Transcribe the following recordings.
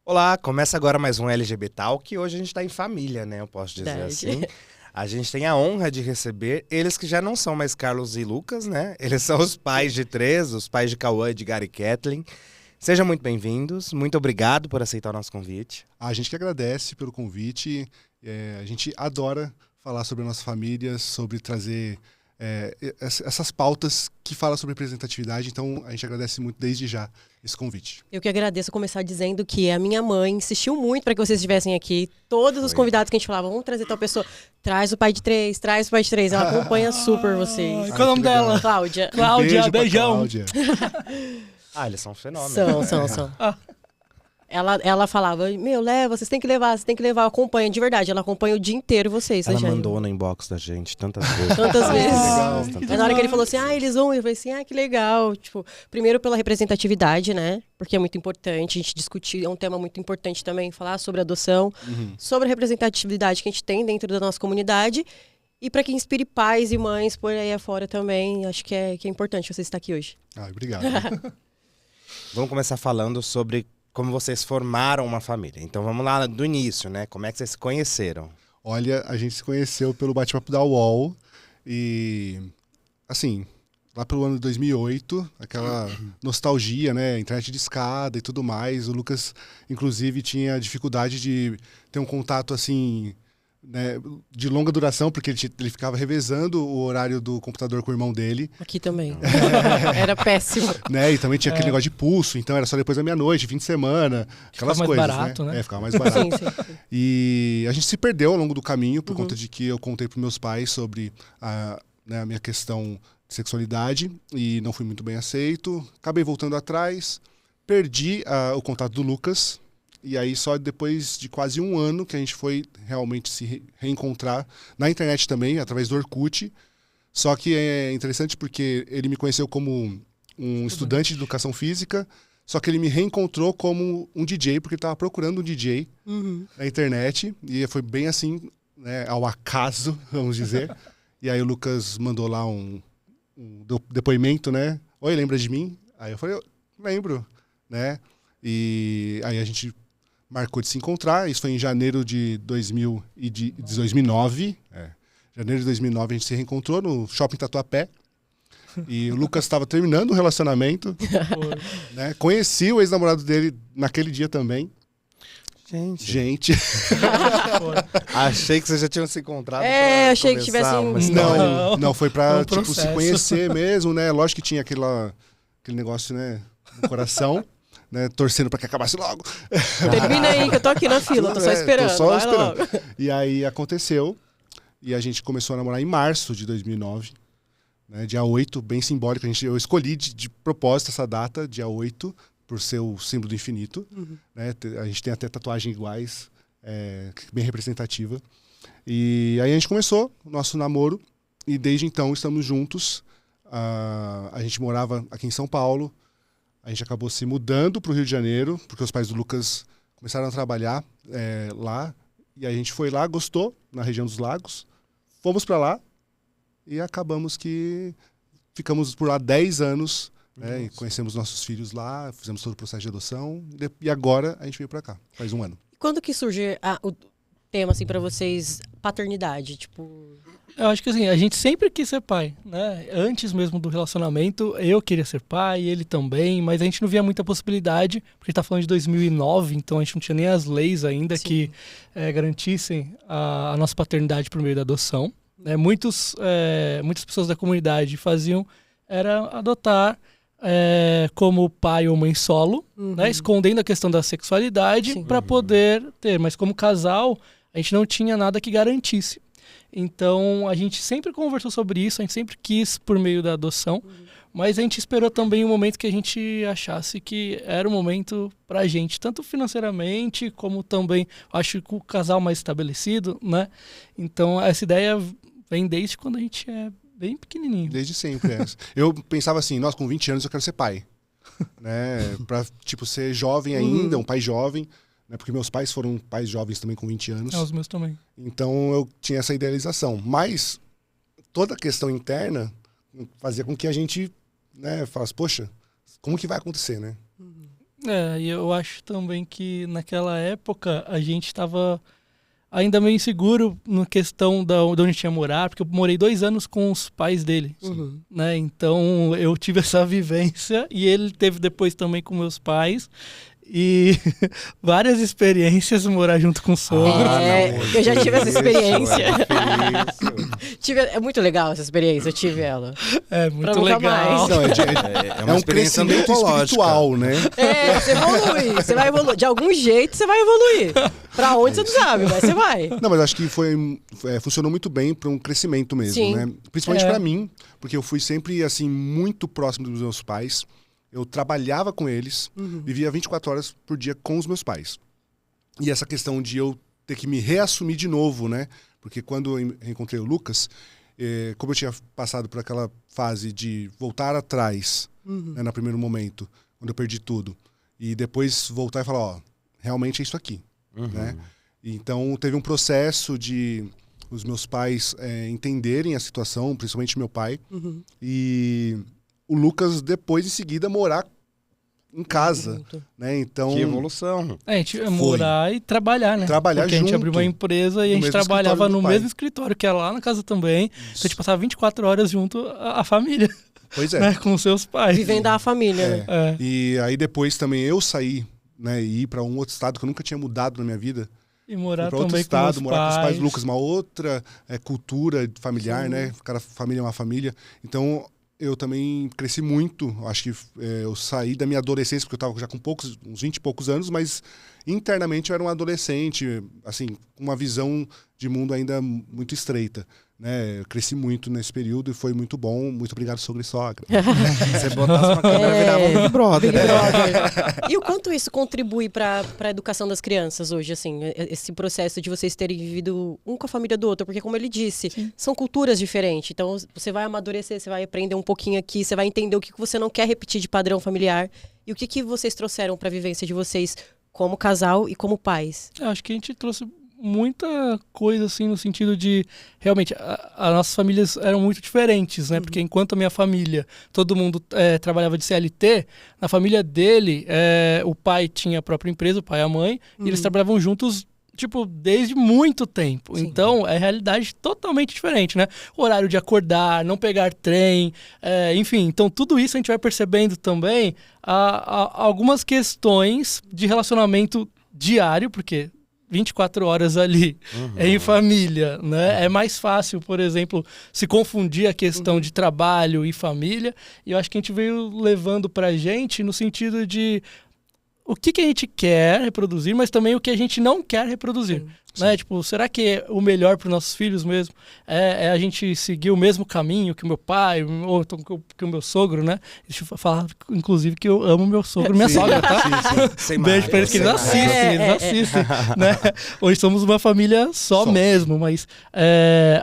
Olá, começa agora mais um LGBT Talk, que hoje a gente está em família, né? Eu posso dizer Verdade. assim. A gente tem a honra de receber eles que já não são mais Carlos e Lucas, né? Eles são os pais de três, os pais de Cauã, Edgar e Kathleen. Sejam muito bem-vindos, muito obrigado por aceitar o nosso convite. A gente que agradece pelo convite, a gente adora falar sobre a nossa família, sobre trazer essas pautas que falam sobre representatividade, então a gente agradece muito desde já esse convite. Eu que agradeço começar dizendo que a minha mãe insistiu muito para que vocês estivessem aqui. Todos os convidados que a gente falava, vamos trazer tal pessoa, traz o pai de três, traz o pai de três. Ela acompanha super vocês. Qual é o nome dela? Cláudia. Cláudia, Beijo pra beijão. Cláudia. Ah, eles são um fenômeno. São. Ela falava, vocês têm que levar, acompanha, de verdade. Ela acompanha o dia inteiro vocês. Ela né, Jair? mandou no inbox da gente tantas vezes. Tantas vezes. legal. Mas na hora que ele falou assim, eles vão, eu falei assim, que legal. Tipo, primeiro pela representatividade, né? Porque é muito importante a gente discutir, é um tema muito importante também, falar sobre adoção, sobre a representatividade que a gente tem dentro da nossa comunidade. E para que inspire pais e mães por aí afora também, acho que é importante você estar aqui hoje. Obrigado. Vamos começar falando sobre como vocês formaram uma família. Então vamos lá do início, né? Como é que vocês se conheceram? Olha, a gente se conheceu pelo bate-papo da UOL e, assim, lá pelo ano de 2008, aquela nostalgia, né? Internet de escada e tudo mais. O Lucas, inclusive, tinha dificuldade de ter um contato, assim, né, de longa duração, porque ele ficava revezando o horário do computador com o irmão dele. Aqui também. Era péssimo. Né? E também tinha aquele negócio de pulso, então era só depois da meia-noite, fim de semana, aquelas mais coisas, barato, né? Ficava mais barato. Sim. E a gente se perdeu ao longo do caminho por conta de que eu contei para meus pais sobre a minha questão de sexualidade e não fui muito bem aceito. Acabei voltando atrás, perdi o contato do Lucas e aí só depois de quase um ano que a gente foi realmente se reencontrar na internet também, através do Orkut. Só que é interessante porque ele me conheceu como um estudante de educação física, só que ele me reencontrou como um DJ, porque ele estava procurando um DJ na internet, e foi bem assim, né, ao acaso, vamos dizer. E aí o Lucas mandou lá um depoimento, né? Oi, lembra de mim? Aí eu falei, eu lembro, né? E aí a gente marcou de se encontrar, isso foi em janeiro de 2009, Janeiro de 2009 a gente se reencontrou no Shopping Tatuapé. E o Lucas estava terminando o relacionamento. Né? Conheci o ex-namorado dele naquele dia também. Gente. Achei que vocês já tinham se encontrado. Achei que tivessem. Não, foi pra se conhecer mesmo, né? Lógico que tinha aquele negócio, né, no coração, né? Torcendo pra que acabasse logo. Termina aí, que eu tô aqui na fila, tô só esperando. Tô só vai esperando. logo. E aí aconteceu. E a gente começou a namorar em março de 2009. Né, dia 8, bem simbólico. Eu escolhi de propósito essa data, dia 8, por ser o símbolo do infinito. Né, a gente tem até tatuagem iguais, bem representativa. E aí a gente começou o nosso namoro e desde então estamos juntos. A gente morava aqui em São Paulo. A gente acabou se mudando para o Rio de Janeiro, porque os pais do Lucas começaram a trabalhar lá. E a gente foi lá, gostou, na região dos Lagos. Fomos para lá. E acabamos que ficamos por lá 10 anos, né, e conhecemos nossos filhos lá, fizemos todo o processo de adoção e agora a gente veio para cá, faz um ano. Quando que surge o tema, assim, pra vocês, paternidade? Tipo... Eu acho que assim, a gente sempre quis ser pai, né? Antes mesmo do relacionamento, eu queria ser pai, ele também, mas a gente não via muita possibilidade, porque a gente tá falando de 2009, então a gente não tinha nem as leis ainda que garantissem a nossa paternidade por meio da adoção. Muitas pessoas da comunidade era adotar como pai ou mãe solo, né, escondendo a questão da sexualidade para poder ter. Mas como casal, a gente não tinha nada que garantisse. Então, a gente sempre conversou sobre isso, a gente sempre quis por meio da adoção, mas a gente esperou também um momento que a gente achasse que era o momento pra gente, tanto financeiramente, como também, acho que o casal mais estabelecido, né? Então, essa ideia vem desde quando a gente é bem pequenininho. Desde sempre. Eu pensava assim, com 20 anos eu quero ser pai. Né? Pra, ser jovem ainda, um pai jovem. Né? Porque meus pais foram pais jovens também com 20 anos. Os meus também. Então eu tinha essa idealização. Mas toda a questão interna fazia com que a gente, né, falasse, poxa, como que vai acontecer, né? E eu acho também que naquela época a gente estava ainda meio inseguro na questão de onde a gente ia morar, porque eu morei 2 anos com os pais dele, né? Então eu tive essa vivência e ele teve depois também com meus pais. E várias experiências morar junto com o sogro. Eu já tive essa experiência. Isso. É muito legal essa experiência, eu tive ela. É muito Pra nunca legal. mais. Não, uma um experiência crescimento antropológica. espiritual, né? Você evolui, você vai evoluir. De algum jeito você vai evoluir. Pra onde você não sabe, mas você vai. Não, mas acho que funcionou muito bem para um crescimento mesmo, Sim. né? Principalmente para mim, porque eu fui sempre assim muito próximo dos meus pais. Eu trabalhava com eles, vivia 24 horas por dia com os meus pais. E essa questão de eu ter que me reassumir de novo, né? Porque quando eu encontrei o Lucas, como eu tinha passado por aquela fase de voltar atrás, né, no primeiro momento, quando eu perdi tudo, e depois voltar e falar, ó, realmente é isso aqui, né? Então teve um processo de os meus pais entenderem a situação, principalmente meu pai, e o Lucas depois em seguida morar em casa, né? Então Que evolução. A gente ia morar e trabalhar, né? Trabalhar Porque a gente junto, abriu uma empresa e a no gente mesmo trabalhava escritório do no pai. mesmo escritório, que era lá na casa também. Então a gente passava 24 horas junto a família, pois é. né? Com seus pais. Vivendo a família, né? É. E aí depois também eu saí, né, e ir para um outro estado que eu nunca tinha mudado na minha vida. E morar Para outro também estado, com os morar com os pais pais. do Lucas, uma outra cultura familiar, né? Cada família é uma família. Então eu também cresci muito. Acho que eu saí da minha adolescência, porque eu estava já com uns 20 e poucos anos, mas internamente eu era um adolescente, assim, com uma visão de mundo ainda muito estreita. Né? Eu cresci muito nesse período e foi muito bom. Muito obrigado, sogro e sogra. Você botasse uma câmera, virava um Big Brother. Big Brother. E o quanto isso contribui para a educação das crianças hoje, assim, esse processo de vocês terem vivido um com a família do outro? Porque, como ele disse, são culturas diferentes. Então, você vai amadurecer, você vai aprender um pouquinho aqui, você vai entender o que você não quer repetir de padrão familiar. E o que vocês trouxeram para a vivência de vocês como casal e como pais? Eu acho que a gente trouxe muita coisa, assim, no sentido de... Realmente, as nossas famílias eram muito diferentes, né? Porque enquanto a minha família, todo mundo trabalhava de CLT, na família dele, o pai tinha a própria empresa, o pai e a mãe, e eles trabalhavam juntos, tipo, desde muito tempo. Sim. Então, é realidade totalmente diferente, né? O horário de acordar, não pegar trem, enfim. Então, tudo isso a gente vai percebendo também algumas questões de relacionamento diário, porque 24 horas ali em família, né? É mais fácil, por exemplo, se confundir a questão de trabalho e família. E eu acho que a gente veio levando pra gente no sentido de o que a gente quer reproduzir, mas também o que a gente não quer reproduzir. Né? Tipo, será que é o melhor para os nossos filhos mesmo é a gente seguir o mesmo caminho que o meu pai, ou então que o meu sogro, né? Deixa eu falar, inclusive, que eu amo meu sogro e minha sogra, tá? Sem Beijo pra eles, que eles assistem, né? Hoje somos uma família só mesmo, mas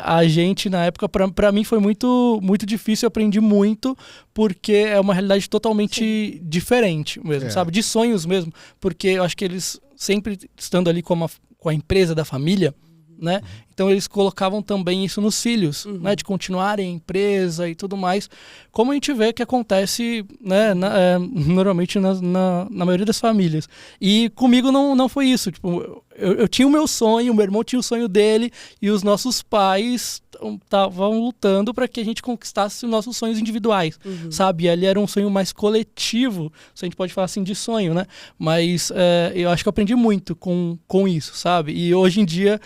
a gente, na época, pra mim foi muito, muito difícil, eu aprendi muito, porque é uma realidade totalmente diferente mesmo, sabe? De sonhos mesmo, porque eu acho que eles sempre estando ali com a empresa da família, né? Então eles colocavam também isso nos filhos, né? De continuarem a empresa e tudo mais. Como a gente vê que acontece, né? Normalmente na maioria das famílias. E comigo não foi isso. Tipo, eu tinha o meu sonho, o meu irmão tinha o sonho dele e os nossos pais estavam lutando para que a gente conquistasse os nossos sonhos individuais, sabe? E ali era um sonho mais coletivo, se a gente pode falar assim de sonho, né? Mas eu acho que eu aprendi muito com isso, sabe? E hoje em dia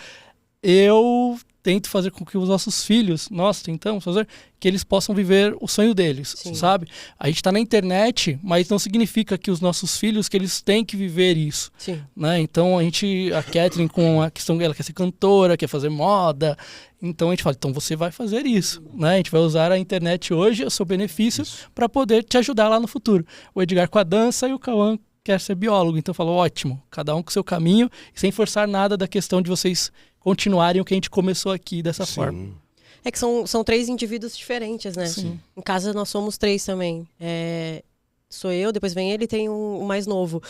eu tento fazer com que os nossos filhos, nós tentamos fazer, que eles possam viver o sonho deles, sabe? A gente está na internet, mas não significa que os nossos filhos, que eles têm que viver isso, né? Então a Catherine com a questão dela quer ser cantora, quer fazer moda, então a gente fala, então você vai fazer isso, né? A gente vai usar a internet hoje a seu benefício para poder te ajudar lá no futuro. O Edgar com a dança e o Cauã quer ser biólogo, então falou, ótimo, cada um com o seu caminho, sem forçar nada da questão de vocês continuarem o que a gente começou aqui dessa forma. É que são 3 indivíduos diferentes, né? Sim. Em casa nós somos 3 também. Sou eu, depois vem ele e tem um mais novo.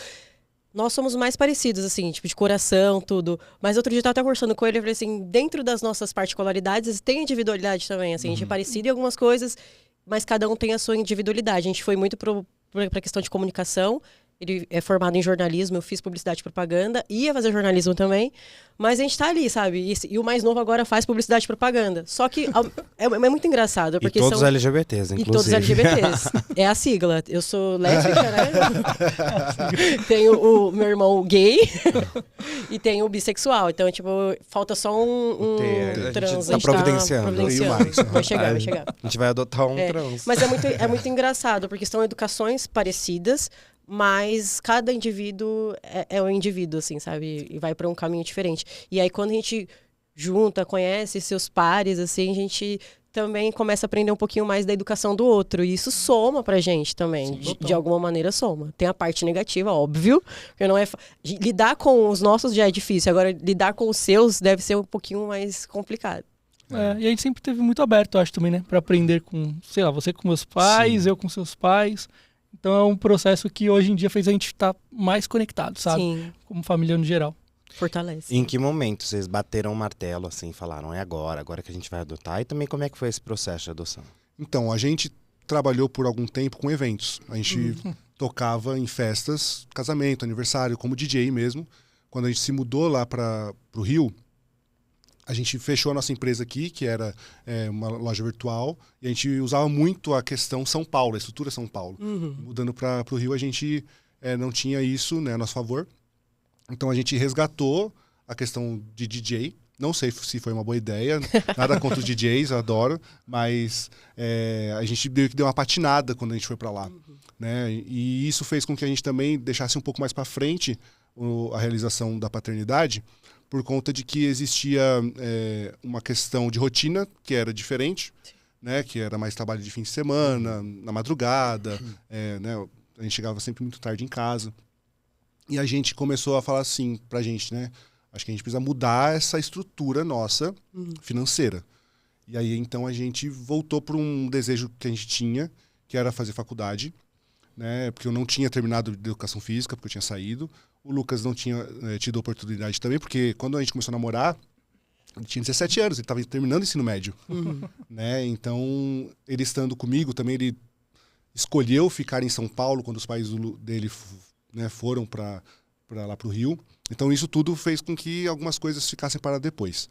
Nós somos mais parecidos, assim, tipo, de coração, tudo. Mas outro dia eu tava até conversando com ele, eu falei assim, dentro das nossas particularidades, tem individualidade também, assim. A gente é parecido em algumas coisas, mas cada um tem a sua individualidade. A gente foi muito pra questão de comunicação. ele é formado em jornalismo, eu fiz publicidade e propaganda, ia fazer jornalismo também, mas a gente tá ali, sabe? E o mais novo agora faz publicidade e propaganda. Só que é muito engraçado, porque e todos são... LGBTs, inclusive. E todos LGBTs. É a sigla. Eu sou lésbica, né? Tenho o meu irmão gay e tenho o bissexual. Então, tipo, falta só um trans. Tá providenciando. Vai chegar. A gente vai adotar um trans. Mas é muito engraçado, porque são educações parecidas, mas cada indivíduo é um indivíduo, assim, sabe? E vai para um caminho diferente. E aí, quando a gente junta, conhece seus pares, assim, a gente também começa a aprender um pouquinho mais da educação do outro. E isso soma pra gente também. Sim, de alguma maneira soma. Tem a parte negativa, óbvio. Porque não é lidar com os nossos já é difícil. Agora, lidar com os seus deve ser um pouquinho mais complicado. E a gente sempre teve muito aberto, eu acho, também, né? Pra aprender com, sei lá, você com meus pais, Sim. eu com seus pais. Então é um processo que hoje em dia fez a gente estar mais conectado, sabe? Sim. Como família no geral. Fortalece. Em que momento vocês bateram o martelo, assim, falaram, é agora que a gente vai adotar? E também como é que foi esse processo de adoção? Então, a gente trabalhou por algum tempo com eventos. A gente tocava em festas, casamento, aniversário, como DJ mesmo. Quando a gente se mudou lá para o Rio, a gente fechou a nossa empresa aqui, que era uma loja virtual, e a gente usava muito a questão São Paulo, a estrutura São Paulo. Mudando para o Rio, a gente não tinha isso, né, a nosso favor. Então a gente resgatou a questão de DJ. Não sei se foi uma boa ideia, nada contra os DJs, eu adoro, mas a gente deu uma patinada quando a gente foi para lá. Né? E isso fez com que a gente também deixasse um pouco mais para frente a realização da paternidade, por conta de que existia uma questão de rotina que era diferente, né? Que era mais trabalho de fim de semana, na madrugada, né? A gente chegava sempre muito tarde em casa. E a gente começou a falar assim pra gente, né? Acho que a gente precisa mudar essa estrutura nossa financeira. E aí, então, a gente voltou para um desejo que a gente tinha, que era fazer faculdade, né? Porque eu não tinha terminado de educação física, porque eu tinha saído. O Lucas não tinha tido oportunidade também, porque quando a gente começou a namorar, ele tinha 17 anos, ele estava terminando o ensino médio. Né? Então, ele estando comigo também, ele escolheu ficar em São Paulo quando os pais dele né, foram para lá para o Rio. Então, isso tudo fez com que algumas coisas ficassem para depois.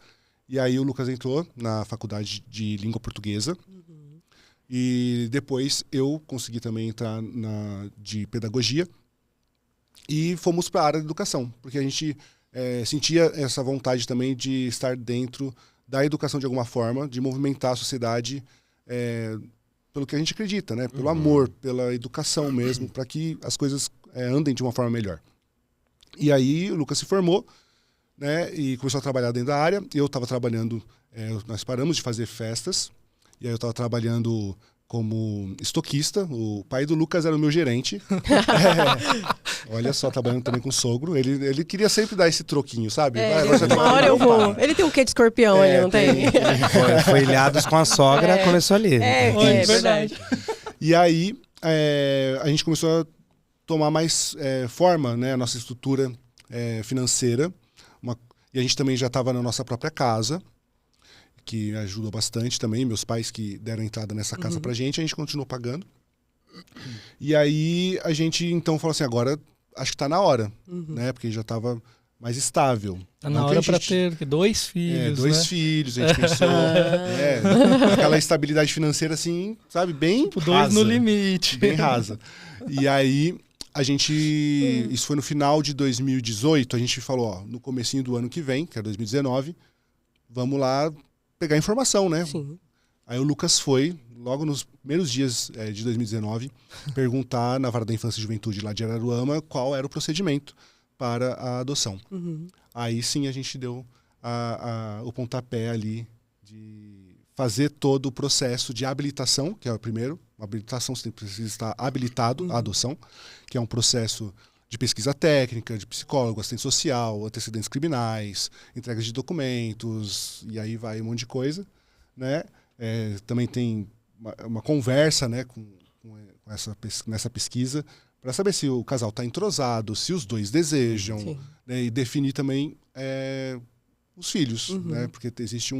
E aí o Lucas entrou na faculdade de língua portuguesa. E depois eu consegui também entrar de pedagogia. E fomos para a área da educação, porque a gente sentia essa vontade também de estar dentro da educação de alguma forma, de movimentar a sociedade pelo que a gente acredita, né? Pelo amor, pela educação mesmo, para que as coisas andem de uma forma melhor. E aí o Lucas se formou, né? E começou a trabalhar dentro da área. Eu estava trabalhando, nós paramos de fazer festas, e aí eu estava trabalhando como estoquista. O pai do Lucas era o meu gerente. Olha só, trabalhando também com o sogro. Ele queria sempre dar esse troquinho, sabe? Uma hora eu vou. Ele tem um quê de escorpião, ele não tem? Foi ilhados com a sogra, começou ali. É verdade. E aí a gente começou a tomar mais forma, né? A nossa estrutura financeira. E a gente também já estava na nossa própria casa, que ajudou bastante também, meus pais que deram entrada nessa casa pra gente, a gente continuou pagando. E aí a gente então falou assim, agora acho que tá na hora, né? Porque já tava mais estável. Tá na hora pra ter 2 filhos, dois né? filhos, a gente pensou, aquela estabilidade financeira assim, sabe, bem Tipo, rasa. 2 no limite. Bem rasa. E aí a gente, isso foi no final de 2018, a gente falou, ó, no comecinho do ano que vem, que é 2019, vamos lá pegar informação, né? Sim. Aí o Lucas foi, logo nos primeiros dias de 2019, perguntar na Vara da Infância e Juventude lá de Araruama qual era o procedimento para a adoção. Aí sim a gente deu o pontapé ali de fazer todo o processo de habilitação, que é o primeiro. A habilitação, você precisa estar habilitado à adoção, que é um processo de pesquisa técnica, de psicólogo, assistente social, antecedentes criminais, entregas de documentos, e aí vai um monte de coisa, né? Também tem uma conversa, né, com nessa pesquisa, para saber se o casal está entrosado, se os dois desejam, né, e definir também os filhos, né? Porque existe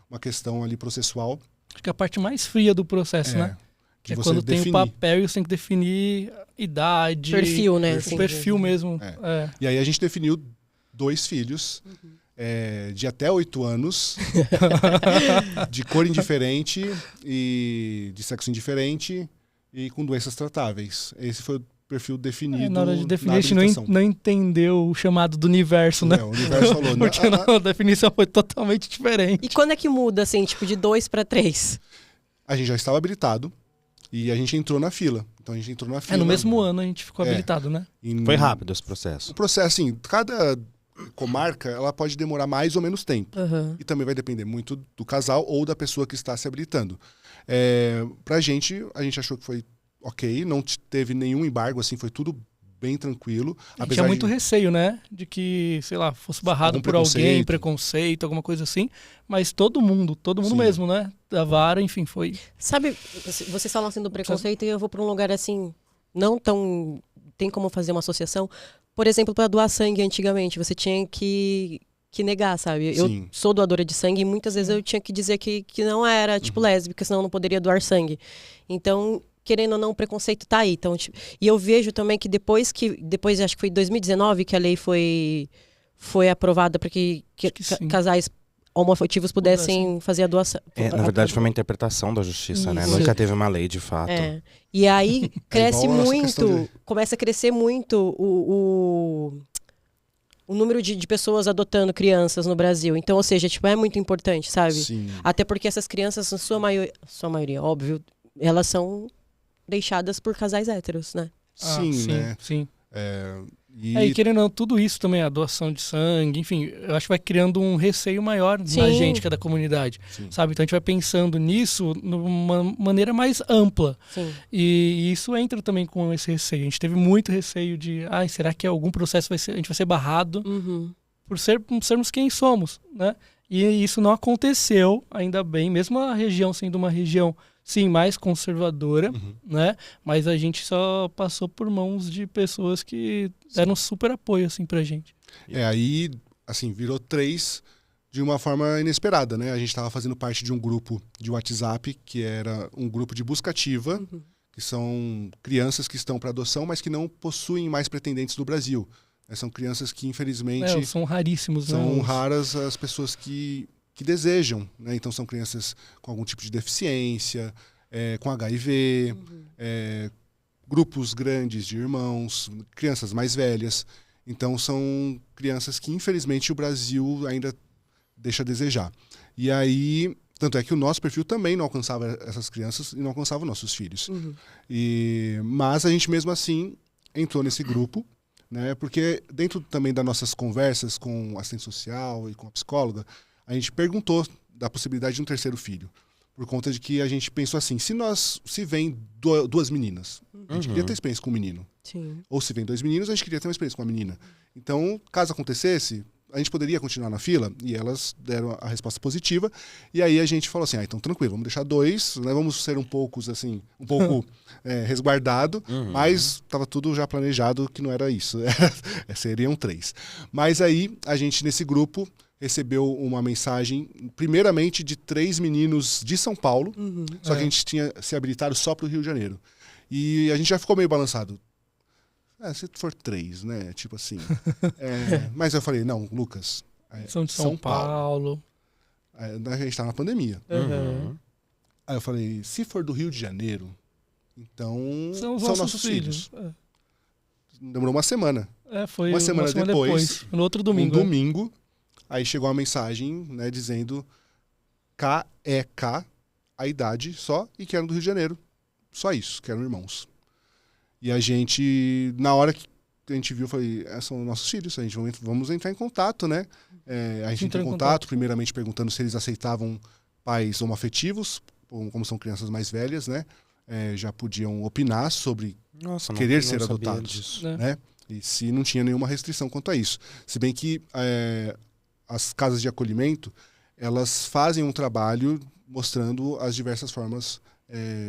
uma questão ali processual. Acho que é a parte mais fria do processo, né? Que É você quando tem definir. o papel e você tem que definir idade. Perfil, né? O perfil mesmo. É. E aí a gente definiu 2 filhos, de até 8 anos, de cor indiferente e de sexo indiferente e com doenças tratáveis. Esse foi o perfil definido Na hora de definir, na a gente não, habilitação. não entendeu o chamado do universo, né? O universo falou, Porque a definição foi totalmente diferente. E quando é que muda, assim, tipo, de 2 para 3? a gente já estava habilitado e a gente entrou na fila. Então a gente entrou na fila. No mesmo ano a gente ficou habilitado, né? Foi rápido esse processo. O processo, assim, cada comarca, ela pode demorar mais ou menos tempo. E também vai depender muito do casal ou da pessoa que está se habilitando. Pra gente, a gente achou que foi ok, não teve nenhum embargo, assim, foi tudo bem tranquilo. Tinha muito receio, né? De que, sei lá, fosse barrado algum por alguém, preconceito, alguma coisa assim. Mas todo mundo Sim. mesmo, né? Da vara, enfim, foi... Sabe, vocês falam assim do preconceito e eu vou para um lugar assim, não tão... Tem como fazer uma associação? Por exemplo, para doar sangue antigamente, você tinha que negar, sabe? Eu Sim. sou doadora de sangue e muitas vezes eu tinha que dizer que não era, tipo, lésbica, senão eu não poderia doar sangue. Então, querendo ou não, o preconceito tá aí. Então, tipo, e eu vejo também que depois, acho que foi em 2019 que a lei foi aprovada para que casais homoafetivos pudessem fazer a doação. Na verdade, foi uma interpretação da justiça, né? Isso. Nunca teve uma lei, de fato. E aí cresce igual essa questão muito, começa a crescer muito o número de pessoas adotando crianças no Brasil. Então, ou seja, tipo, é muito importante, sabe? Sim. Até porque essas crianças, sua maioria, óbvio, elas são deixadas por casais héteros, né? Sim, né? Sim. E querendo ou não, tudo isso também, a doação de sangue, enfim, eu acho que vai criando um receio maior na gente, que é da comunidade, sabe? Então a gente vai pensando nisso de uma maneira mais ampla. Sim. E isso entra também com esse receio. A gente teve muito receio de, será que algum processo a gente vai ser barrado por sermos quem somos, né? E isso não aconteceu, ainda bem, mesmo a região sendo uma região sim, mais conservadora, né? Mas a gente só passou por mãos de pessoas que deram super apoio, assim, pra gente. Aí, assim, virou 3 de uma forma inesperada, né? A gente estava fazendo parte de um grupo de WhatsApp, que era um grupo de busca ativa, que são crianças que estão para adoção, mas que não possuem mais pretendentes no Brasil. São crianças que, infelizmente... são raríssimos, são né? raras as pessoas que desejam, né? Então são crianças com algum tipo de deficiência, com HIV, grupos grandes de irmãos, crianças mais velhas. Então são crianças que, infelizmente, o Brasil ainda deixa a desejar. E aí, tanto é que o nosso perfil também não alcançava essas crianças e não alcançava os nossos filhos. Mas a gente, mesmo assim, entrou nesse grupo, né? Porque dentro também das nossas conversas com a assistente social e com a psicóloga, a gente perguntou da possibilidade de um 3º filho. Por conta de que a gente pensou assim, se vem 2 meninas, a gente queria ter experiência com um menino. Sim. Ou se vem 2 meninos, a gente queria ter uma experiência com uma menina. Então, caso acontecesse, a gente poderia continuar na fila, e elas deram a resposta positiva. E aí a gente falou assim, então tranquilo, vamos deixar 2, né, vamos ser um pouco resguardado, mas estava tudo já planejado que não era isso, seriam 3. Mas aí, a gente nesse grupo recebeu uma mensagem, primeiramente de 3 meninos de São Paulo, só que a gente tinha se habilitado só para o Rio de Janeiro. E a gente já ficou meio balançado. Se for 3, né? Tipo assim. Mas eu falei, não, Lucas. São de São Paulo. A gente tá na pandemia. Aí eu falei, se for do Rio de Janeiro, então são nossos filhos. Demorou uma semana. Foi uma semana depois. No outro domingo. Um domingo. Aí chegou uma mensagem, né, dizendo KEK, a idade só, e que eram do Rio de Janeiro. Só isso, que eram irmãos. E a gente, na hora que a gente viu, falei, são nossos filhos, a gente vamos entrar em contato, né? A gente entrou em contato, primeiramente perguntando se eles aceitavam pais homoafetivos, como são crianças mais velhas, né? Já podiam opinar sobre querer ser adotados, né? E se não tinha nenhuma restrição quanto a isso. Se bem que as casas de acolhimento, elas fazem um trabalho mostrando as diversas formas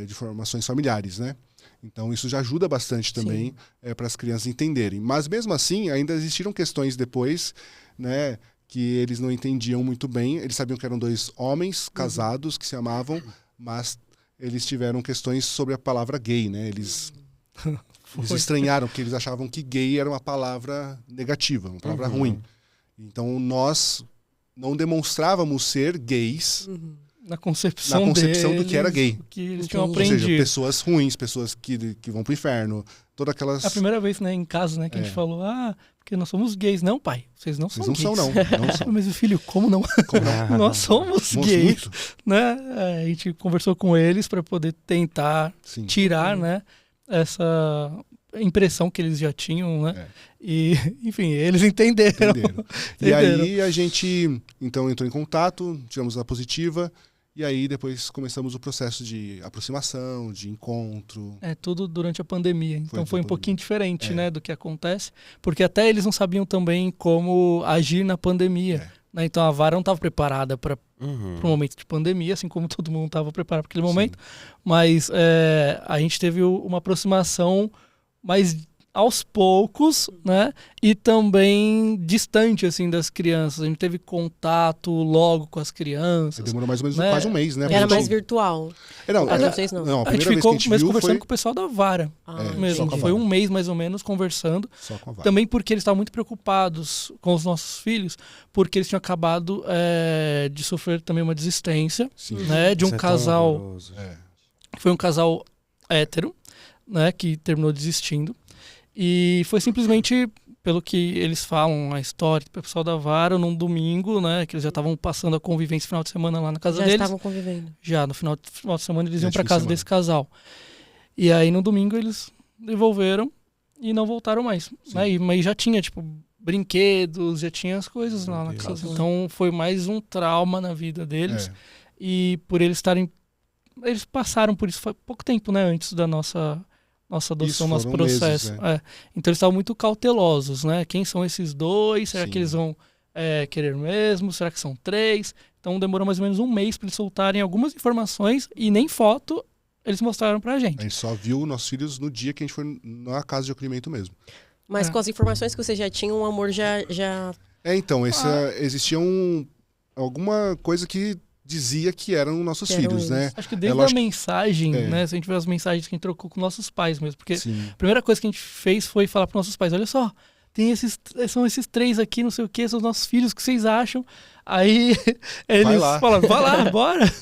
de formações familiares, né? Então isso já ajuda bastante também para as crianças entenderem. Mas mesmo assim, ainda existiram questões depois, né, que eles não entendiam muito bem. Eles sabiam que eram 2 homens casados que se amavam, mas eles tiveram questões sobre a palavra gay, né? Eles estranharam, porque eles achavam que gay era uma palavra negativa, uma palavra ruim. Então nós não demonstrávamos ser gays Na concepção deles, do que era gay. Que eles tinham Ou seja, aprendido. pessoas ruins, pessoas que vão pro inferno, todas aquelas... É a primeira vez, né, em casa, né, que a gente falou, porque nós somos gays. Não, pai, vocês não Vocês são não gays. são, não são. Mas, filho, como não? Nós somos gays, Muito. né? A gente conversou com eles para poder tentar Sim. tirar, né, essa impressão que eles já tinham, né? E, enfim, eles entenderam. E aí a gente, então, entrou em contato, tivemos a positiva, e aí depois começamos o processo de aproximação, de encontro. Tudo durante a pandemia. Então foi um pouquinho diferente, É. né, do que acontece. Porque até eles não sabiam também como agir na pandemia. Né? Então a Vara não estava preparada para um momento de pandemia, assim como todo mundo estava preparado para aquele momento. Mas a gente teve uma aproximação mais aos poucos, né? E também distante, assim, das crianças. A gente teve contato logo com as crianças. Demorou mais ou menos né? quase um mês, né? Era mais virtual. Não, Vocês não. a A gente primeira vez ficou que a gente mesmo viu conversando foi com o pessoal da Vara. Mesmo. só com a Foi Vara. um mês mais ou menos conversando. só com a Vara. Também porque eles estavam muito preocupados com os nossos filhos, porque eles tinham acabado de sofrer também uma desistência, Sim. né? De um Isso é tão casal. horroroso. Foi um casal hétero, né? Que terminou desistindo. E foi simplesmente, pelo que eles falam, a história do pessoal da Vara, num domingo, né? Que eles já estavam passando a convivência final de semana lá na casa Já deles. estavam convivendo. Já, no final de semana eles Já iam pra fim de casa semana. desse casal. E aí no domingo eles devolveram e não voltaram mais. Né? Mas já tinha, tipo, brinquedos, já tinha as coisas lá na casa. Então foi mais um trauma na vida deles. E por eles estarem... Eles passaram por isso foi pouco tempo, né? Antes da nossa adoção, Isso, nosso foram processo. meses, Então eles estavam muito cautelosos, né? Quem são esses dois? Será que eles vão querer mesmo? Será que são 3? Então demorou mais ou menos um mês para eles soltarem algumas informações e nem foto eles mostraram pra gente. A gente só viu nossos filhos no dia que a gente foi na casa de acolhimento mesmo. Mas com as informações que você já tinha, o amor já... Então, existia alguma coisa que dizia que eram nossos Que eram filhos, né? Acho que desde a mensagem, né? Se a gente vê as mensagens que a gente trocou com nossos pais mesmo. Porque a primeira coisa que a gente fez foi falar para nossos pais, olha só, são esses 3 aqui, não sei o que, são os nossos filhos, o que vocês acham? Aí eles falaram, vai lá, bora!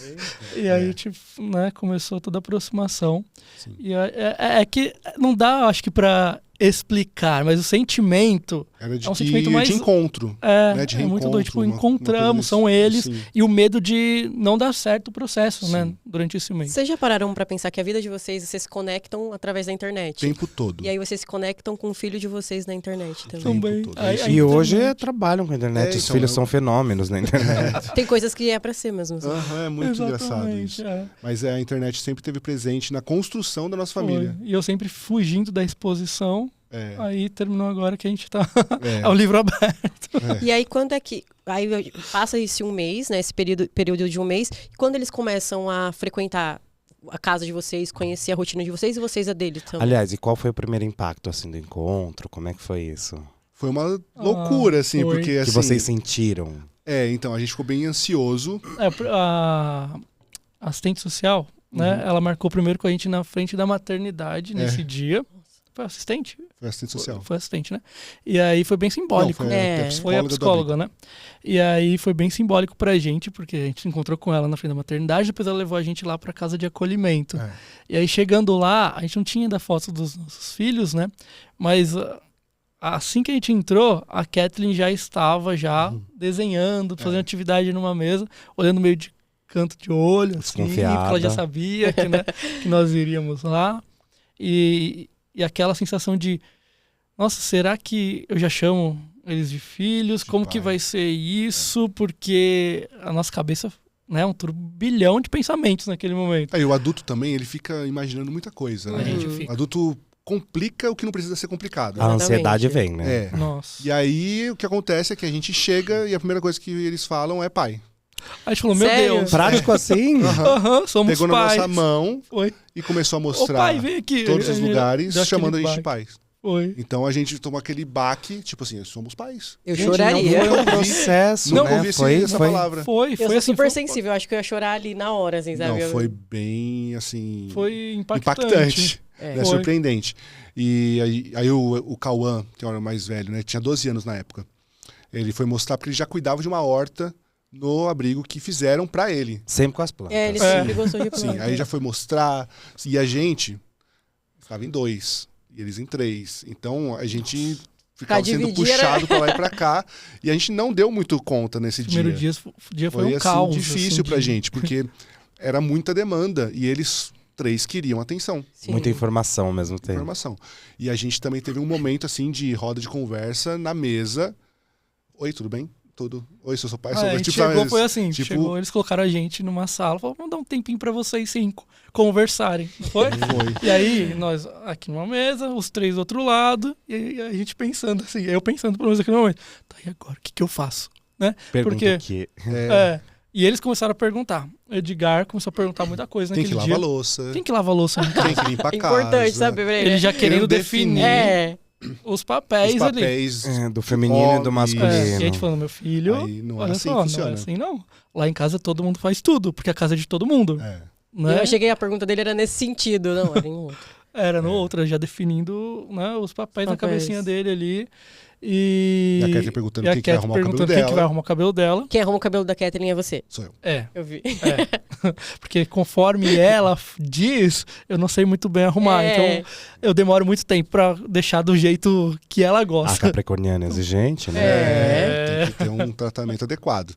E aí, tipo, né, começou toda a aproximação. Sim. E é que não dá, acho que, pra explicar, mas o sentimento era de, é um sentimento mais de encontro. né, de é muito doido. Tipo, uma encontramos, são coisa eles, assim. e o medo de não dar certo o processo, né, durante esse mês. Vocês já pararam pra pensar que a vida de vocês se conectam através da internet? O tempo todo. E aí vocês se conectam com o filho de vocês na internet também. Também. todo. E hoje trabalham com a internet, os então, filhos são fenômenos na internet. Tem coisas que é pra ser mesmo. É muito engraçado isso. Mas a internet sempre esteve presente na construção da nossa família. E eu sempre fugindo da exposição. Aí terminou agora que a gente tá ao livro aberto. E aí quando é que... Aí passa esse um mês, né? Esse período de um mês. E quando eles começam a frequentar a casa de vocês, conhecer a rotina de vocês e vocês a deles também? Aliás, e qual foi o primeiro impacto, assim, do encontro? Como é que foi isso? Foi uma loucura, assim, foi. porque assim... Que vocês sentiram? Então, a gente ficou bem ansioso. A assistente social, né? Ela marcou primeiro com a gente na frente da maternidade nesse dia. Foi assistente? Foi assistente social. Foi assistente, né? E aí foi bem simbólico. Não, foi a psicóloga, né? E aí foi bem simbólico pra gente, porque a gente se encontrou com ela na frente da maternidade, depois ela levou a gente lá pra casa de acolhimento. E aí chegando lá, a gente não tinha ainda foto dos nossos filhos, né? Mas assim que a gente entrou, a Kathleen já estava desenhando, fazendo atividade numa mesa, olhando meio de canto de olho, assim, porque ela já sabia que, né, que nós iríamos lá. E aquela sensação de, nossa, será que eu já chamo eles de filhos? Como que vai ser isso? Porque a nossa cabeça, né, um turbilhão de pensamentos naquele momento. Aí o adulto também, ele fica imaginando muita coisa, né? O adulto complica o que não precisa ser complicado. A ansiedade vem, né? Nossa. E aí o que acontece é que a gente chega e a primeira coisa que eles falam é pai. A gente falou, meu Sério? Deus. Prático assim? Somos Pegou pais. na nossa mão Foi. e começou a Ô mostrar pai, vem aqui. todos os lugares, Deu chamando a aquele gente de pais. Foi. Então a gente tomou aquele baque, tipo assim, somos pais. Eu Gente, choraria. Não foi um processo, Não né? ouvi essa Foi. palavra. Foi Eu sou assim, super foi, sensível, acho que eu ia chorar ali na hora, assim, sabe? Não, foi bem, assim... foi impactante. impactante. É. Né, Foi. surpreendente. E aí o Cauã, que era o mais velho, né? Tinha 12 anos na época. Ele foi mostrar porque ele já cuidava de uma horta no abrigo que fizeram pra ele. Sempre com as plantas. Ele sempre gostou de Sim, planta. aí já foi mostrar. E a gente estava em 2, e eles em 3. Então a gente ficava sendo dividir, puxado pra lá e pra cá. E a gente não deu muito conta nesse O primeiro dia. dia foi Foi um assim, caos. difícil assim, pra gente, porque era muita demanda. E eles 3 queriam atenção. Sim. Muita informação ao mesmo tempo. Informação. E a gente também teve um momento assim de roda de conversa na mesa. Oi, tudo bem? Tudo. Oi, sou seu pai. A gente chegou, foi assim, chegou, eles colocaram a gente numa sala, falaram, vamos dar um tempinho pra vocês 5 conversarem, não foi? Foi. E aí, nós aqui numa mesa, os 3 do outro lado, e a gente pensando assim, eu pensando pelo menos aqui no momento, tá, e agora, o que que eu faço? Né? Pergunta Porque- o quê? E eles começaram a perguntar, Edgar começou a perguntar muita coisa Tem que naquele lavar dia. a louça. Quem que lava a louça? Tem que limpar a casa. Importante, sabe, pra Ele já querendo Querendo definir É. os papéis, Os ali. papéis. Do feminino e do Homem. masculino. E a gente falando, meu filho, Aí não é olha assim só, que não funciona. é assim não. Lá em casa todo mundo faz tudo, porque a casa é de todo mundo. É. Né? Eu achei que a pergunta dele era nesse sentido, não, era em outro. Era no outro, já definindo, né, os papéis na Papéis. cabecinha dele ali. E E a Kathleen perguntando e a quem que vai Cat arrumar o cabelo perguntando quem que vai dela. arrumar o cabelo dela. Quem arruma o cabelo da Kathleen é você. Sou eu. É, Eu vi. porque conforme ela diz, eu não sei muito bem arrumar. É. Então eu demoro muito tempo pra deixar do jeito que ela A gosta. capricorniana exigente, né? É, tem que ter um tratamento adequado.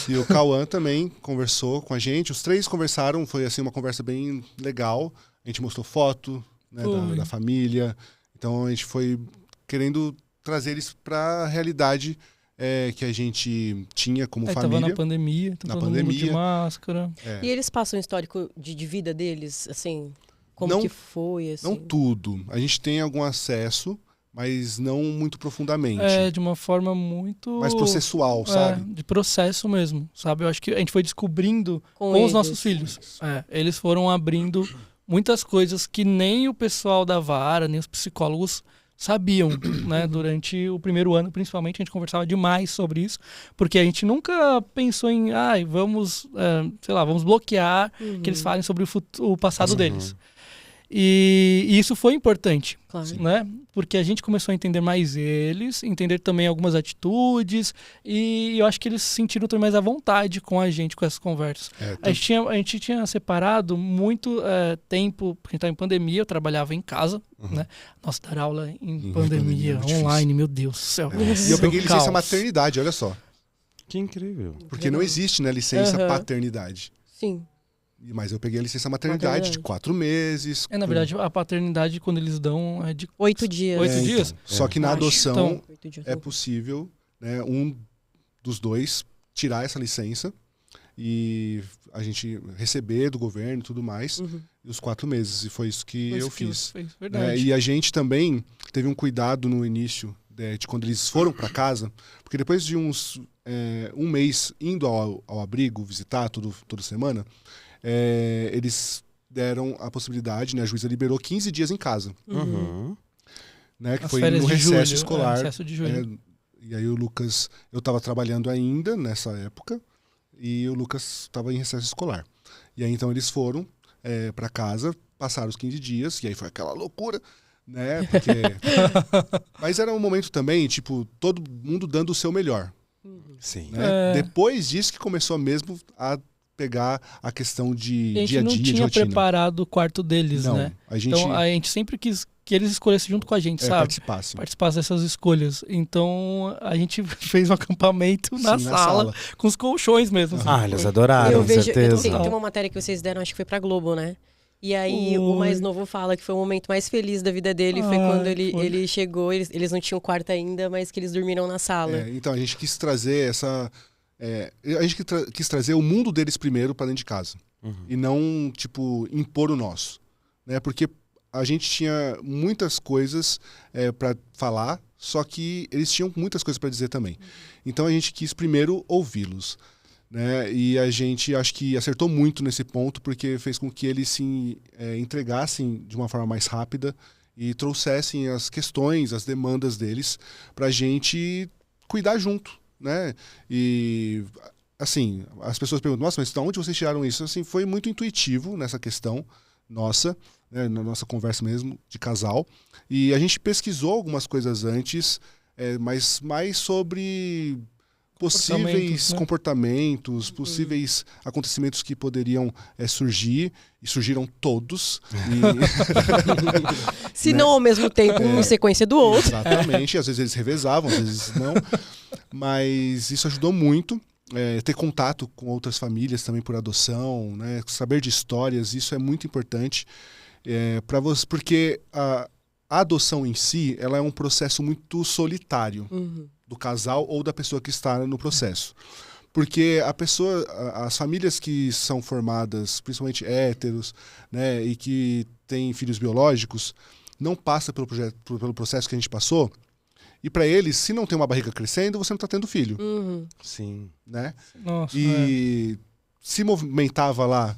E o Cauã também conversou com a gente. Os 3 conversaram, foi assim uma conversa bem legal. A gente mostrou foto, né, Foi. da família. Então a gente foi querendo trazer eles para a realidade que a gente tinha como Aí família. tava na pandemia, Na todo mundo de pandemia. máscara. É. E eles passam um histórico de vida deles, assim, como Não- que foi, assim. Não tudo. A gente tem algum acesso, mas não muito profundamente. É, de uma forma muito... Mais processual, sabe? De processo mesmo, sabe? Eu acho que a gente foi descobrindo com os eles. nossos filhos. Eles foram abrindo muitas coisas que nem o pessoal da vara, nem os psicólogos sabiam, né? Durante o primeiro ano, principalmente, a gente conversava demais sobre isso, porque a gente nunca pensou em, vamos, sei lá, vamos bloquear que eles falem sobre o passado deles. E isso foi importante, Claro. né? Porque a gente começou a entender mais eles, entender também algumas atitudes, e eu acho que eles se sentiram também mais à vontade com a gente, com essas conversas. A gente tinha separado muito tempo, porque a gente estava em pandemia, eu trabalhava em casa, né? Nossa, dar aula em pandemia, é muito online, meu Deus do céu. E eu peguei licença Caos. maternidade, olha só. Que incrível. Porque não existe, né, licença Aham. paternidade. Sim. Mas eu peguei a licença maternidade de 4 meses. Na verdade, a paternidade, quando eles dão, é de 8 dias. 8 dias? Então. Só que na Acho. adoção Então, 8 dias. é possível, né, um dos 2 tirar essa licença e a gente receber do governo e tudo mais, e os 4 meses. E foi isso que foi eu isso que fiz. você fez, Né? verdade. E a gente também teve um cuidado no início de quando eles foram para casa, porque depois de um mês indo ao abrigo visitar toda semana, eles deram a possibilidade, né, a juíza liberou 15 dias em casa, Uhum. né, que As foi férias no de recesso julho, escolar. recesso de julho. E aí o Lucas, eu estava trabalhando ainda nessa época, e o Lucas estava em recesso escolar. E aí então eles foram para casa, passaram os 15 dias, e aí foi aquela loucura, né? Porque... Mas era um momento também, tipo, todo mundo dando o seu melhor. Sim. Né? Depois disso que começou mesmo a pegar a questão de E a gente dia a não dia, de tinha rotina. preparado o quarto deles, Não, né? a gente Então a gente sempre quis que eles escolhessem junto com a gente, sabe? participasse. Participasse dessas escolhas. Então a gente fez um acampamento na Sim, sala, com os colchões mesmo. assim. Eles adoraram, eu com vejo, certeza. tem uma matéria que vocês deram, acho que foi pra Globo, né? E aí o Oi. mais novo fala que foi o momento mais feliz da vida dele, foi Ai, quando foi. ele chegou, eles não tinham quarto ainda, mas que eles dormiram na sala. Então a gente quis trazer a gente quis trazer o mundo deles primeiro para dentro de casa. E não, tipo, impor o nosso. Né? Porque a gente tinha muitas coisas para falar, só que eles tinham muitas coisas para dizer também. Então a gente quis primeiro ouvi-los. Né? E a gente acho que acertou muito nesse ponto, porque fez com que eles se entregassem de uma forma mais rápida e trouxessem as questões, as demandas deles pra gente cuidar junto, né? E, assim, as pessoas perguntam, nossa, mas de onde vocês tiraram isso? Assim, foi muito intuitivo nessa questão nossa, né, na nossa conversa mesmo de casal. E a gente pesquisou algumas coisas antes, mas mais sobre possíveis comportamentos, possíveis acontecimentos que poderiam surgir, e surgiram todos. Se não ao mesmo tempo, em sequência do outro. Exatamente, às vezes eles revezavam, às vezes não. Mas isso ajudou muito. Ter contato com outras famílias também por adoção, né? Saber de histórias, isso é muito importante para você, porque a adoção em si, ela é um processo muito solitário do casal ou da pessoa que está no processo. Porque as famílias que são formadas, principalmente héteros, né, e que têm filhos biológicos, não passa pelo processo que a gente passou. E para eles, se não tem uma barriga crescendo, você não está tendo filho. Sim. Né? Nossa, e se movimentava lá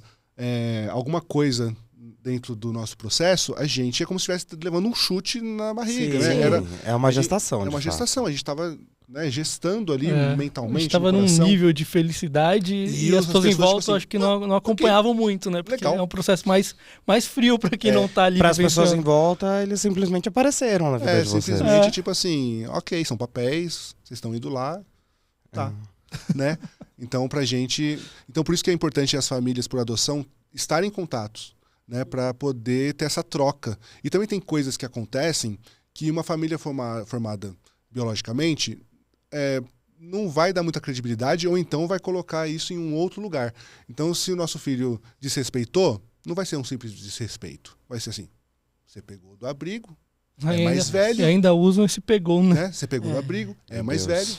alguma coisa dentro do nosso processo, a gente é como se estivesse levando um chute na barriga. Sim, né? É uma gestação. É uma gestação. A gente estava gestando ali mentalmente. A gente estava num nível de felicidade e as pessoas em volta tipo assim, acho que não acompanhavam muito, né? Porque é um processo mais frio para quem não está ali. Para as pessoas em volta, eles simpllemente apareceram na vida de vocês. Simplesmente tipo assim, ok, são papéis, vocês estão indo lá, tá. Né? Então, pra gente. Então, por isso que é importante as famílias por adoção estarem em contatos, né? Para poder ter essa troca. E também tem coisas que acontecem que uma família formada biologicamente não vai dar muita credibilidade ou então vai colocar isso em um outro lugar. Então, se o nosso filho desrespeitou, não vai ser um simples desrespeito. Vai ser assim: você pegou do abrigo, mais velho. E ainda usam esse pegou, né? Você pegou do abrigo, mais velho.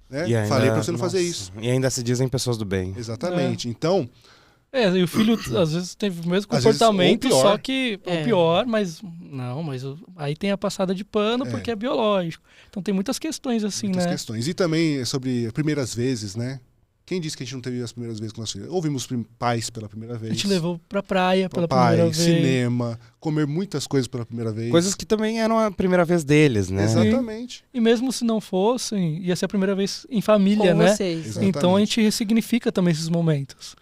Né? Ainda, falei pra você não fazer isso. E ainda se dizem pessoas do bem. Exatamente. Então... e o filho às vezes teve o mesmo comportamento, só que ou pior, mas aí tem a passada de pano porque é biológico. Então tem muitas questões assim, muitas né? questões. E também sobre primeiras vezes, né? Quem disse que a gente não teve as primeiras vezes com nossos filhos? Ouvimos pais pela primeira vez. A gente levou pra praia pela primeira vez. Cinema, comer muitas coisas pela primeira vez. Coisas que também eram a primeira vez deles, né? Exatamente. Sim. E mesmo se não fossem, ia ser a primeira vez em família, com né? Vocês. Então a gente ressignifica também esses momentos.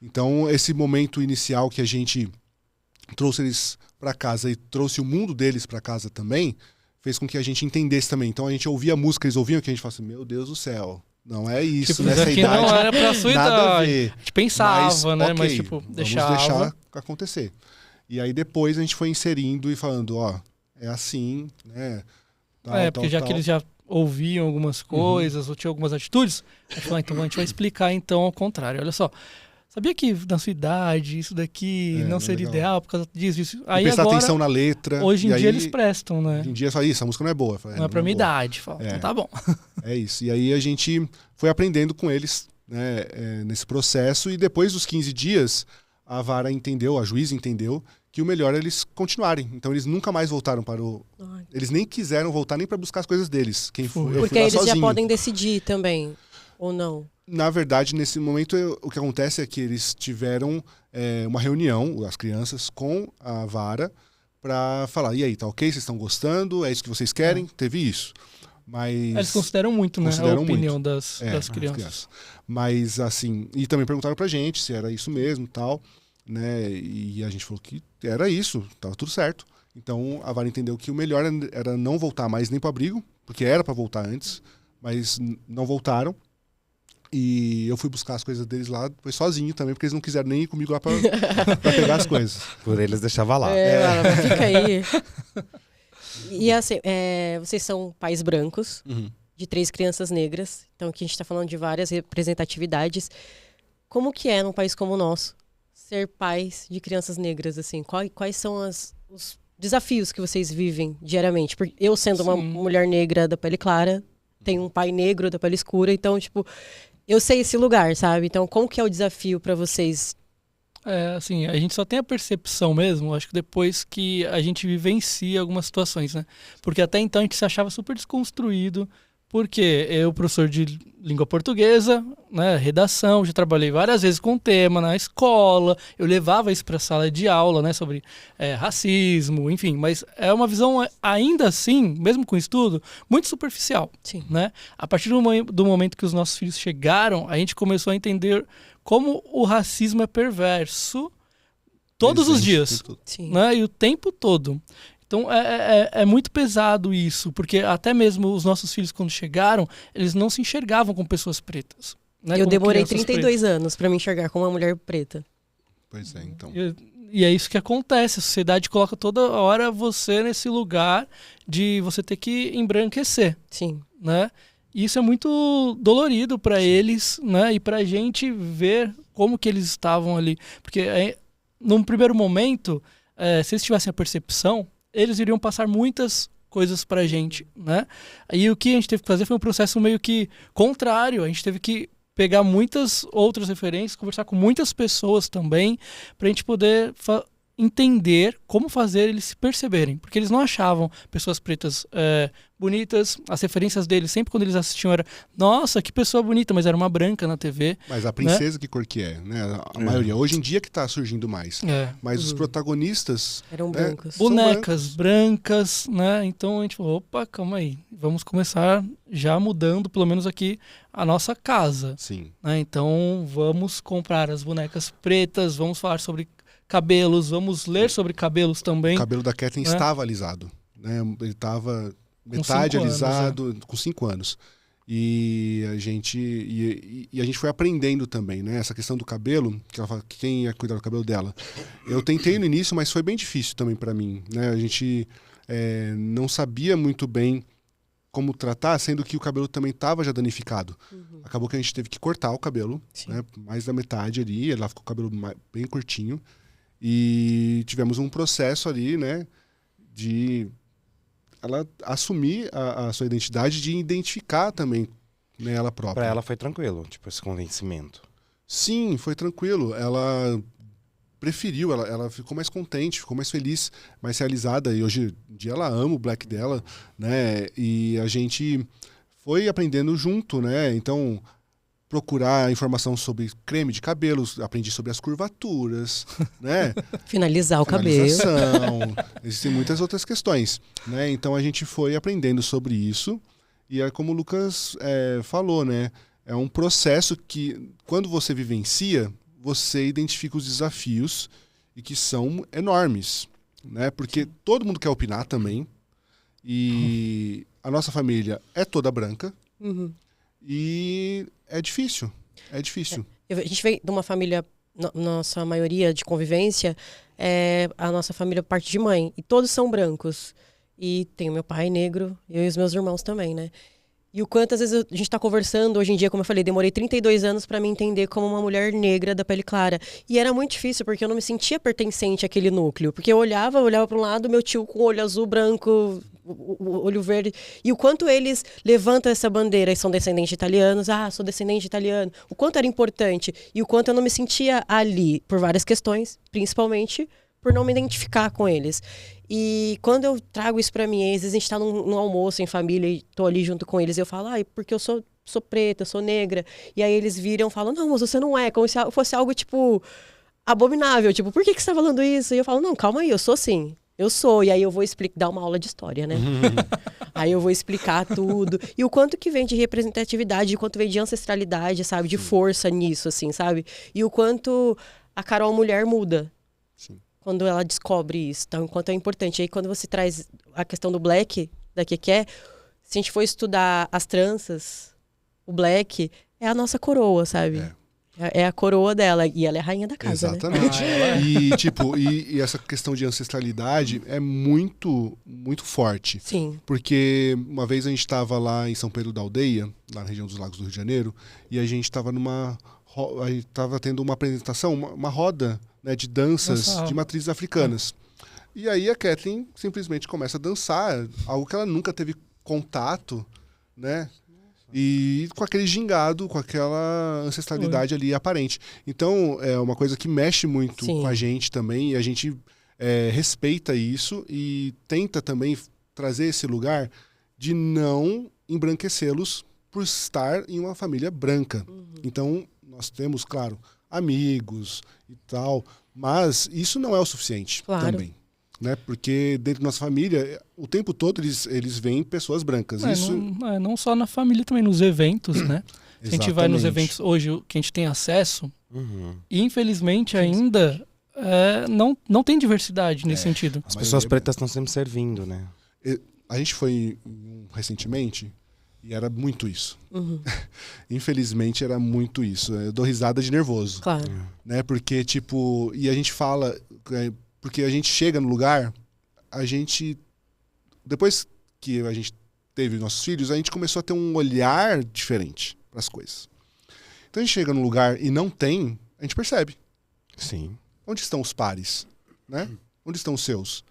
Então esse momento inicial que a gente trouxe eles para casa e trouxe o mundo deles para casa também, fez com que a gente entendesse também. Então a gente ouvia a música, eles ouviam que a gente falava assim, meu Deus do céu. Não é isso, tipo, nessa idade. Não era pra sua nada idade. A ver. A gente pensava, né? Okay, mas tipo, deixava. Vamos deixar acontecer. E aí depois a gente foi inserindo e falando, é assim, né? Porque já que eles já ouviam algumas coisas ou tinham algumas atitudes, a gente falou, então a gente vai explicar então ao contrário. Olha só, sabia que na sua idade isso daqui não seria ideal por causa disso? Aí prestar agora, atenção na letra. Hoje em dia eles prestam, né? Hoje em dia só isso, a música não é boa. Não é pra minha idade. Fala, então tá bom. É isso. E aí a gente foi aprendendo com eles, né, nesse processo. E depois dos 15 dias, a vara entendeu, a juíza entendeu, que o melhor é eles continuarem. Então eles nunca mais voltaram para o... Eles nem quiseram voltar nem para buscar as coisas deles. Eu fui Porque lá eles sozinho. já podem decidir também, ou não? Na verdade, nesse momento, o que acontece é que eles tiveram uma reunião, as crianças, com a vara, para falar, e aí, tá ok? Vocês estão gostando? É isso que vocês querem? Teve isso. Mas... Eles consideram muito, né? A opinião das crianças. Mas, assim, e também perguntaram pra gente se era isso mesmo e tal, né? E a gente falou que era isso, tava tudo certo. Então, a vara entendeu que o melhor era não voltar mais nem pro abrigo, porque era para voltar antes, mas não voltaram. E eu fui buscar as coisas deles lá, foi sozinho também, porque eles não quiseram nem ir comigo lá pra pegar as coisas. Por eles deixava lá. Fica aí. E assim, vocês são pais brancos, de 3 crianças negras, então aqui a gente está falando de várias representatividades. Como que é num país como o nosso ser pais de crianças negras, assim? Quais são os desafios que vocês vivem diariamente? Porque eu, sendo uma mulher negra da pele clara, tenho um pai negro da pele escura, então, tipo, eu sei esse lugar, sabe? Então, como que é o desafio para vocês? Assim, a gente só tem a percepção mesmo, acho que depois que a gente vivencia algumas situações, né? Porque até então a gente se achava super desconstruído Porque eu, professor de língua portuguesa, né, redação, já trabalhei várias vezes com o tema na escola, eu levava isso para a sala de aula, né, sobre racismo, enfim, mas é uma visão ainda assim, mesmo com estudo, muito superficial. Sim. Né? A partir do momento que os nossos filhos chegaram, a gente começou a entender como o racismo é perverso todos os dias, Sim. né, e o tempo todo. Então é muito pesado isso, porque até mesmo os nossos filhos, quando chegaram, eles não se enxergavam com pessoas pretas. Né, Eu como demorei crianças 32 anos para me enxergar como uma mulher preta. Pois é, então. E é isso que acontece. A sociedade coloca toda hora você nesse lugar de você ter que embranquecer. Sim. Né? E isso é muito dolorido para eles, né? E para a gente ver como que eles estavam ali. Porque num primeiro momento, se eles tivessem a percepção, eles iriam passar muitas coisas pra gente, né? Aí o que a gente teve que fazer foi um processo meio que contrário. A gente teve que pegar muitas outras referências, conversar com muitas pessoas também, pra gente poder entender como fazer eles se perceberem. Porque eles não achavam pessoas pretas bonitas. As referências deles, sempre quando eles assistiam, era nossa, que pessoa bonita, mas era uma branca na TV. Mas a princesa, né? Que cor que é, né? A maioria. Hoje em dia que tá surgindo mais. Mas os protagonistas... Eram brancos. Bonecas brancas, né? Então a gente falou, opa, calma aí. Vamos começar já mudando, pelo menos aqui, a nossa casa. Sim. Né? Então vamos comprar as bonecas pretas, vamos falar sobre cabelos, vamos ler sobre cabelos também. O cabelo da Kathleen estava alisado, né? Ele estava metade alisado, com 5 anos. E a gente foi aprendendo também, né? Essa questão do cabelo, que ela fala que quem ia cuidar do cabelo dela. Eu tentei no início, mas foi bem difícil também para mim, né? A gente não sabia muito bem como tratar, sendo que o cabelo também estava já danificado. Uhum. Acabou que a gente teve que cortar o cabelo, né? Mais da metade ali, ela ficou com o cabelo bem curtinho. E tivemos um processo ali, né, de ela assumir a sua identidade, de identificar também, né, ela própria. Pra ela foi tranquilo, tipo, esse convencimento. Sim, foi tranquilo. Ela preferiu, ela ficou mais contente, ficou mais feliz, mais realizada. E hoje em dia ela ama o black dela, né, e a gente foi aprendendo junto, né, então... procurar informação sobre creme de cabelos, aprendi sobre as curvaturas, né? Finalizar o cabelo. Existem muitas outras questões, né? Então a gente foi aprendendo sobre isso e é como o Lucas falou, né? É um processo que, quando você vivencia, você identifica os desafios e que são enormes, né? Porque todo mundo quer opinar também e a nossa família é toda branca. Uhum. E é difícil, é difícil. A gente veio de uma família, nossa maioria de convivência, a nossa família parte de mãe, e todos são brancos. E tem o meu pai negro, eu e os meus irmãos também, né? E o quanto às vezes a gente tá conversando, hoje em dia, como eu falei, demorei 32 anos para me entender como uma mulher negra da pele clara. E era muito difícil, porque eu não me sentia pertencente àquele núcleo. Porque eu olhava para um lado, meu tio com o olho azul, branco, o olho verde. E o quanto eles levantam essa bandeira e são descendentes de italianos. Sou descendente de italiano. O quanto era importante. E o quanto eu não me sentia ali, por várias questões, principalmente por não me identificar com eles. E quando eu trago isso pra mim, às vezes a gente tá num almoço em família e tô ali junto com eles, eu falo, porque eu sou preta, eu sou negra. E aí eles viram e falam, não, mas você não é, como se fosse algo, tipo, abominável. Tipo, por que você tá falando isso? E eu falo, não, calma aí, eu sou sim. Eu sou. E aí eu vou dar uma aula de história, né? Aí eu vou explicar tudo. E o quanto que vem de representatividade, o quanto vem de ancestralidade, sabe? De força nisso, assim, sabe? E o quanto a Carol mulher muda. Sim. Quando ela descobre isso, então, o quanto é importante. Aí quando você traz a questão do black, da que se a gente for estudar as tranças, o black é a nossa coroa, sabe? É a coroa dela, e ela é a rainha da casa, exatamente. Né? E essa questão de ancestralidade é muito, muito forte. Sim. Porque uma vez a gente estava lá em São Pedro da Aldeia, lá na região dos Lagos do Rio de Janeiro, e a gente estava tendo uma apresentação, uma roda, né, de danças de matrizes africanas. E aí a Kathleen simplesmente começa a dançar, algo que ela nunca teve contato, né? E com aquele gingado, com aquela ancestralidade ali aparente. Então, é uma coisa que mexe muito com a gente também, e a gente respeita isso e tenta também trazer esse lugar de não embranquecê-los por estar em uma família branca. Então, nós temos, claro, amigos e tal, mas isso não é o suficiente também. Né? Porque dentro da nossa família, o tempo todo eles veem pessoas brancas. Não só na família, também nos eventos, né? A gente vai nos eventos hoje que a gente tem acesso, e infelizmente ainda não tem diversidade nesse sentido. As pessoas pretas estão sempre servindo, né? A gente foi recentemente e era muito isso. Infelizmente era muito isso. Eu dou risada de nervoso. Claro. Né? Porque, e a gente fala... Porque a gente chega no lugar, depois que a gente teve nossos filhos, a gente começou a ter um olhar diferente para as coisas. Então a gente chega no lugar e não tem, a gente percebe. Sim. Onde estão os pares? Né? Onde estão os seus?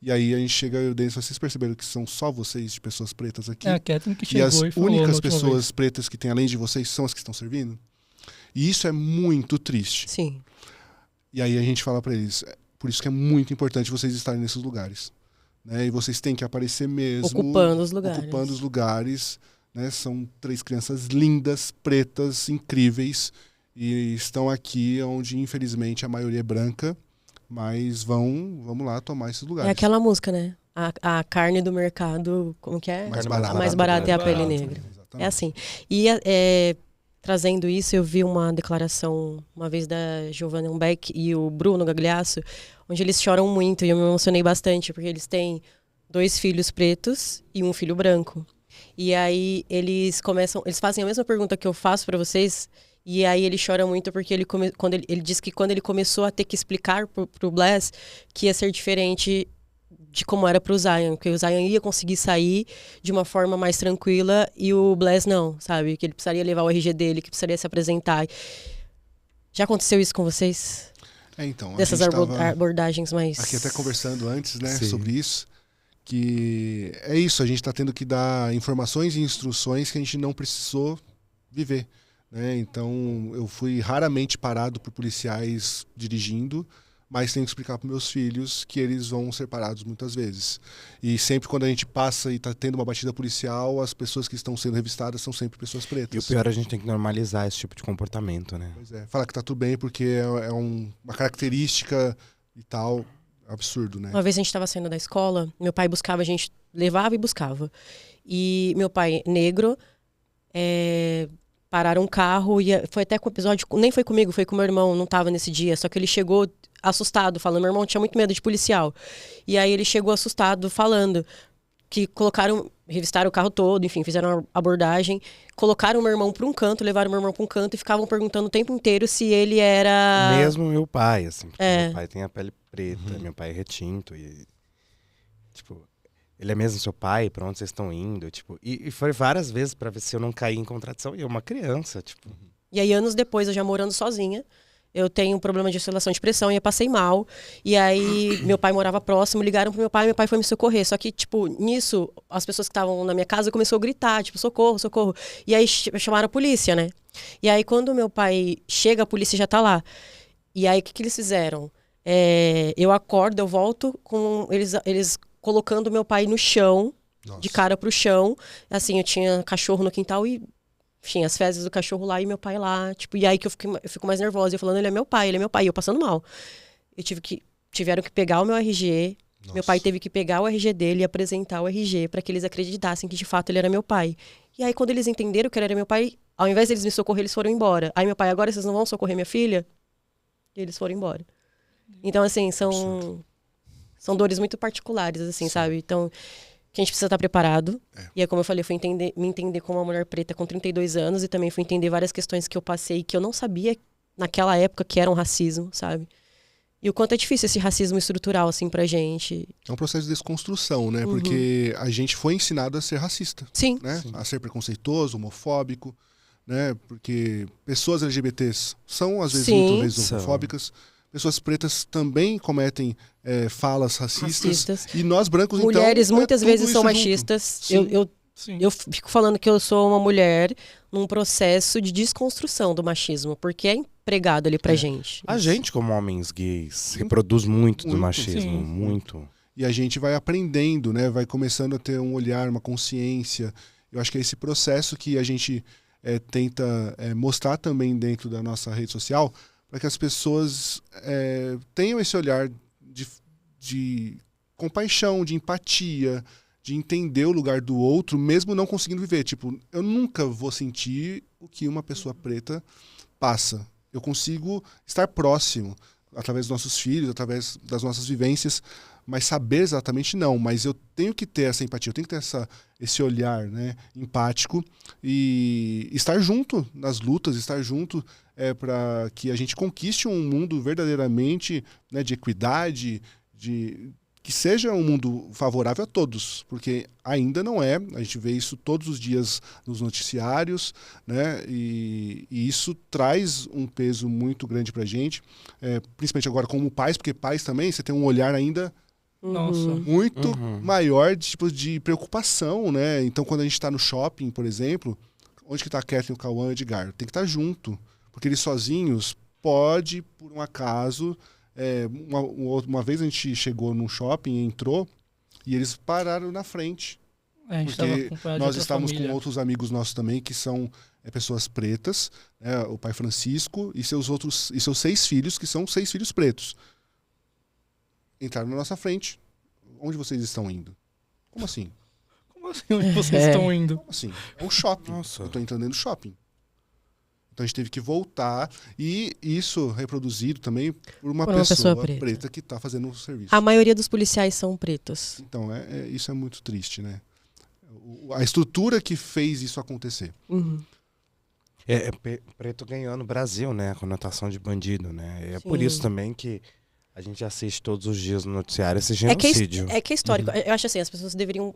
E aí a gente chega e o Denis, vocês perceberam que são só vocês de pessoas pretas aqui? A Kathleen que chegou e as falou únicas pessoas pretas que tem além de vocês são as que estão servindo? E isso é muito triste. Sim. E aí a gente fala para eles... Por isso que é muito importante vocês estarem nesses lugares. Né? E vocês têm que aparecer mesmo. Ocupando os lugares. Ocupando os lugares. Né? São 3 crianças lindas, pretas, incríveis. E estão aqui onde, infelizmente, a maioria é branca. Mas vamos lá tomar esses lugares. É aquela música, né? A carne do mercado, como que é? Mais barata. A mais barata é a pele negra. Exatamente. É assim. E trazendo isso, eu vi uma declaração uma vez da Giovanna Umbeck e o Bruno Gagliasso, onde eles choram muito, e eu me emocionei bastante, porque eles têm 2 filhos pretos e um filho branco. E aí eles fazem a mesma pergunta que eu faço para vocês, e aí ele chora muito porque ele diz que quando ele começou a ter que explicar pro Bless que ia ser diferente de como era pro Zion, que o Zion ia conseguir sair de uma forma mais tranquila e o Bless não, sabe? Que ele precisaria levar o RG dele, que precisaria se apresentar. Já aconteceu isso com vocês? Então, dessas abordagens mais... Aqui até conversando antes, né, Sim. sobre isso, que é isso, a gente está tendo que dar informações e instruções que a gente não precisou viver. Né? Então, eu fui raramente parado por policiais dirigindo, mas tenho que explicar para meus filhos que eles vão ser parados muitas vezes. E sempre quando a gente passa e está tendo uma batida policial, as pessoas que estão sendo revistadas são sempre pessoas pretas. E o pior, a gente tem que normalizar esse tipo de comportamento, né? Pois é. Falar que tá tudo bem porque é uma característica e tal, absurdo, né? Uma vez a gente estava saindo da escola, meu pai buscava, a gente levava e buscava. E meu pai, negro, pararam um carro, e foi até com o episódio, nem foi comigo, foi com meu irmão, não estava nesse dia, só que ele chegou assustado, falando, meu irmão tinha muito medo de policial. E aí ele chegou assustado, falando que revistaram o carro todo, enfim, fizeram uma abordagem, colocaram o meu irmão para um canto, levaram o meu irmão para um canto e ficavam perguntando o tempo inteiro se ele era... Mesmo meu pai, assim, porque meu pai tem a pele preta, meu pai é retinto e, tipo, ele é mesmo seu pai, pra onde vocês estão indo, tipo, e foi várias vezes pra ver se eu não caí em contradição, e eu uma criança, tipo... E aí, anos depois, eu já morando sozinha, eu tenho um problema de oscilação de pressão e eu passei mal. E aí, meu pai morava próximo, ligaram pro meu pai foi me socorrer. Só que, tipo, nisso, as pessoas que estavam na minha casa começaram a gritar, tipo, socorro, socorro. E aí, chamaram a polícia, né? E aí, quando meu pai chega, a polícia já tá lá. E aí, o que eles fizeram? Eu acordo, eu volto com eles colocando meu pai no chão, Nossa. de cara pro chão. Assim, eu tinha cachorro no quintal e... Enfim, as fezes do cachorro lá e meu pai lá, tipo, e aí que eu fico mais nervosa, eu falando, ele é meu pai, e eu passando mal. Tiveram que pegar o meu RG, Nossa. Meu pai teve que pegar o RG dele e apresentar o RG para que eles acreditassem que de fato ele era meu pai. E aí quando eles entenderam que ele era meu pai, ao invés deles me socorrer, eles foram embora. Aí meu pai, agora vocês não vão socorrer minha filha? E eles foram embora. Então, assim, são dores muito particulares, assim, sabe? Então, que a gente precisa estar preparado. E aí, como eu falei, eu fui me entender como uma mulher preta com 32 anos e também fui entender várias questões que eu passei que eu não sabia naquela época que eram racismo, sabe? E o quanto é difícil esse racismo estrutural, assim, pra gente. É um processo de desconstrução, né? Porque a gente foi ensinado a ser racista. Sim. Né? A ser preconceituoso, homofóbico, né? Porque pessoas LGBTs são, às vezes, muitas vezes homofóbicas. Pessoas pretas também cometem falas racistas. E nós, brancos, mulheres então... muitas vezes são machistas. Eu fico falando que eu sou uma mulher num processo de desconstrução do machismo, porque é empregado ali pra gente. A gente, como homens gays, reproduz muito do machismo, muito. e a gente vai aprendendo, né? Vai começando a ter um olhar, uma consciência. Eu acho que é esse processo que a gente tenta mostrar também dentro da nossa rede social, para que as pessoas tenham esse olhar de compaixão, de empatia, de entender o lugar do outro, mesmo não conseguindo viver. Tipo, eu nunca vou sentir o que uma pessoa preta passa. Eu consigo estar próximo, através dos nossos filhos, através das nossas vivências, mas saber exatamente não. Mas eu tenho que ter essa empatia, eu tenho que ter esse olhar, né, empático e estar junto nas lutas, estar junto para que a gente conquiste um mundo verdadeiramente, né, de equidade, que seja um mundo favorável a todos, porque ainda não é. A gente vê isso todos os dias nos noticiários, né? E isso traz um peso muito grande pra gente, principalmente agora como pais, porque pais também, você tem um olhar ainda muito maior de preocupação, né? Então, quando a gente está no shopping, por exemplo, onde que tá a Kathleen, o Cauã e o Edgar? Tem que estar junto, porque eles sozinhos pode, por um acaso... Uma vez a gente chegou num shopping, entrou, e eles pararam na frente. Porque nós estávamos com outros amigos nossos também, que são pessoas pretas, né, o pai Francisco e seus 6 filhos, que são 6 filhos pretos. Entraram na nossa frente. Onde vocês estão indo? Como assim? Como assim? Onde vocês estão indo? Como assim? É um shopping. Nossa. Eu estou entrando dentro do shopping. Então a gente teve que voltar, e isso reproduzido também por uma pessoa preta que está fazendo o serviço. A maioria dos policiais são pretos. Então, isso é muito triste, né? A estrutura que fez isso acontecer. Preto ganhou no Brasil, né? A conotação de bandido, né? É por isso também que a gente assiste todos os dias no noticiário esse genocídio. É que é histórico. Eu acho assim, as pessoas deveriam...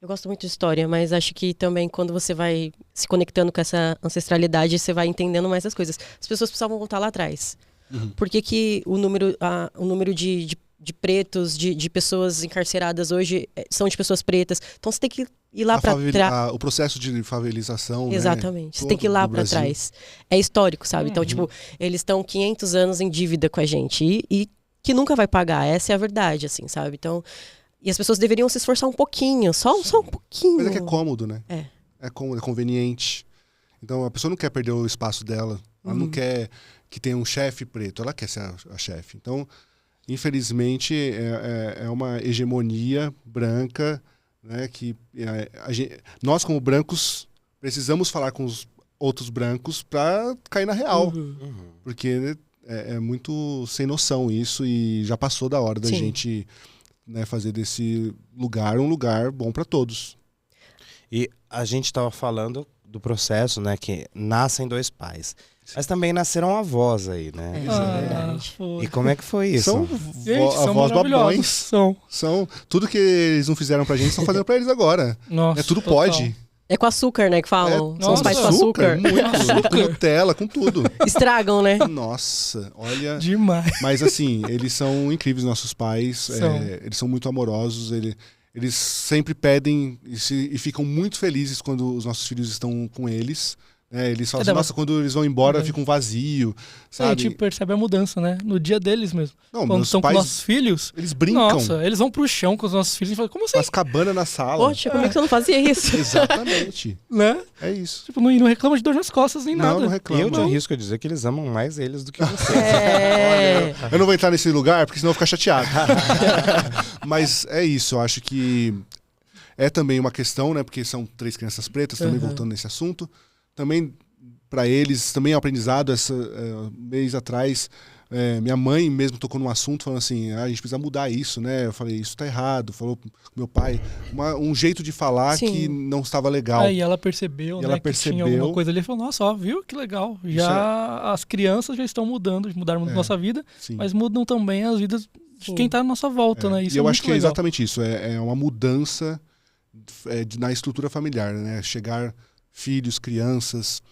Eu gosto muito de história, mas acho que também quando você vai se conectando com essa ancestralidade, você vai entendendo mais as coisas. As pessoas precisavam voltar lá atrás. Por que o número de pretos, de pessoas encarceradas hoje são de pessoas pretas? Então você tem que ir lá para trás. O processo de favelização, exatamente. Né? Você tem que ir lá para trás. É histórico, sabe? Então, tipo, eles estão 500 anos em dívida com a gente e que nunca vai pagar. Essa é a verdade, assim, sabe? Então... E as pessoas deveriam se esforçar um pouquinho, só um pouquinho. Mas é que é cômodo, né? É cômodo, é conveniente. Então a pessoa não quer perder o espaço dela, ela não quer que tenha um chefe preto, ela quer ser a chefe. Então, infelizmente, é uma hegemonia branca, né? Que nós, como brancos, precisamos falar com os outros brancos para cair na real. Porque é muito sem noção isso, e já passou da hora da gente... Né, fazer desse lugar um lugar bom para todos. E a gente estava falando do processo, né, que nascem 2 pais. Mas também nasceram avós aí, né? Isso é verdade. E como é que foi isso? São são avós babões. São. Tudo que eles não fizeram pra gente, estão fazendo pra eles agora. Nossa, tudo total. pode. É com açúcar, né, que falam. São os pais com açúcar. açúcar. Com Nutella, com tudo. Estragam, né? Nossa, olha... Demais. Mas assim, eles são incríveis, nossos pais. Eles são muito amorosos. Eles sempre pedem e ficam muito felizes quando os nossos filhos estão com eles. Eles falam assim, nossa, quando eles vão embora fica um vazio, sabe? A gente percebe a mudança, né? No dia deles mesmo. Não, quando estão com nossos filhos, eles brincam. Nossa, eles vão pro chão com os nossos filhos e falam, como assim? Faz cabana na sala. Poxa, como é que você não fazia isso? Exatamente. Né? É isso. Tipo, não reclama de dor nas costas nem nada. Não reclama. Eu te arrisco a dizer que eles amam mais eles do que vocês. Olha, eu não vou entrar nesse lugar, porque senão eu vou ficar chateado. Mas é isso, eu acho que é também uma questão, né? Porque são 3 crianças pretas, também voltando nesse assunto. Também... Para eles, também é um aprendizado. Mês atrás, minha mãe mesmo tocou num assunto, falando assim, a gente precisa mudar isso, né? Eu falei, isso tá errado. Falou com meu pai, um jeito de falar que não estava legal. E ela percebeu, né, que tinha alguma coisa ali e falou, nossa, ó, viu que legal. As crianças já estão mudaram muito nossa vida, mas mudam também as vidas de quem tá à nossa volta, né? Isso e eu acho muito que legal. É exatamente isso, é uma mudança na estrutura familiar, né? Chegar filhos, crianças...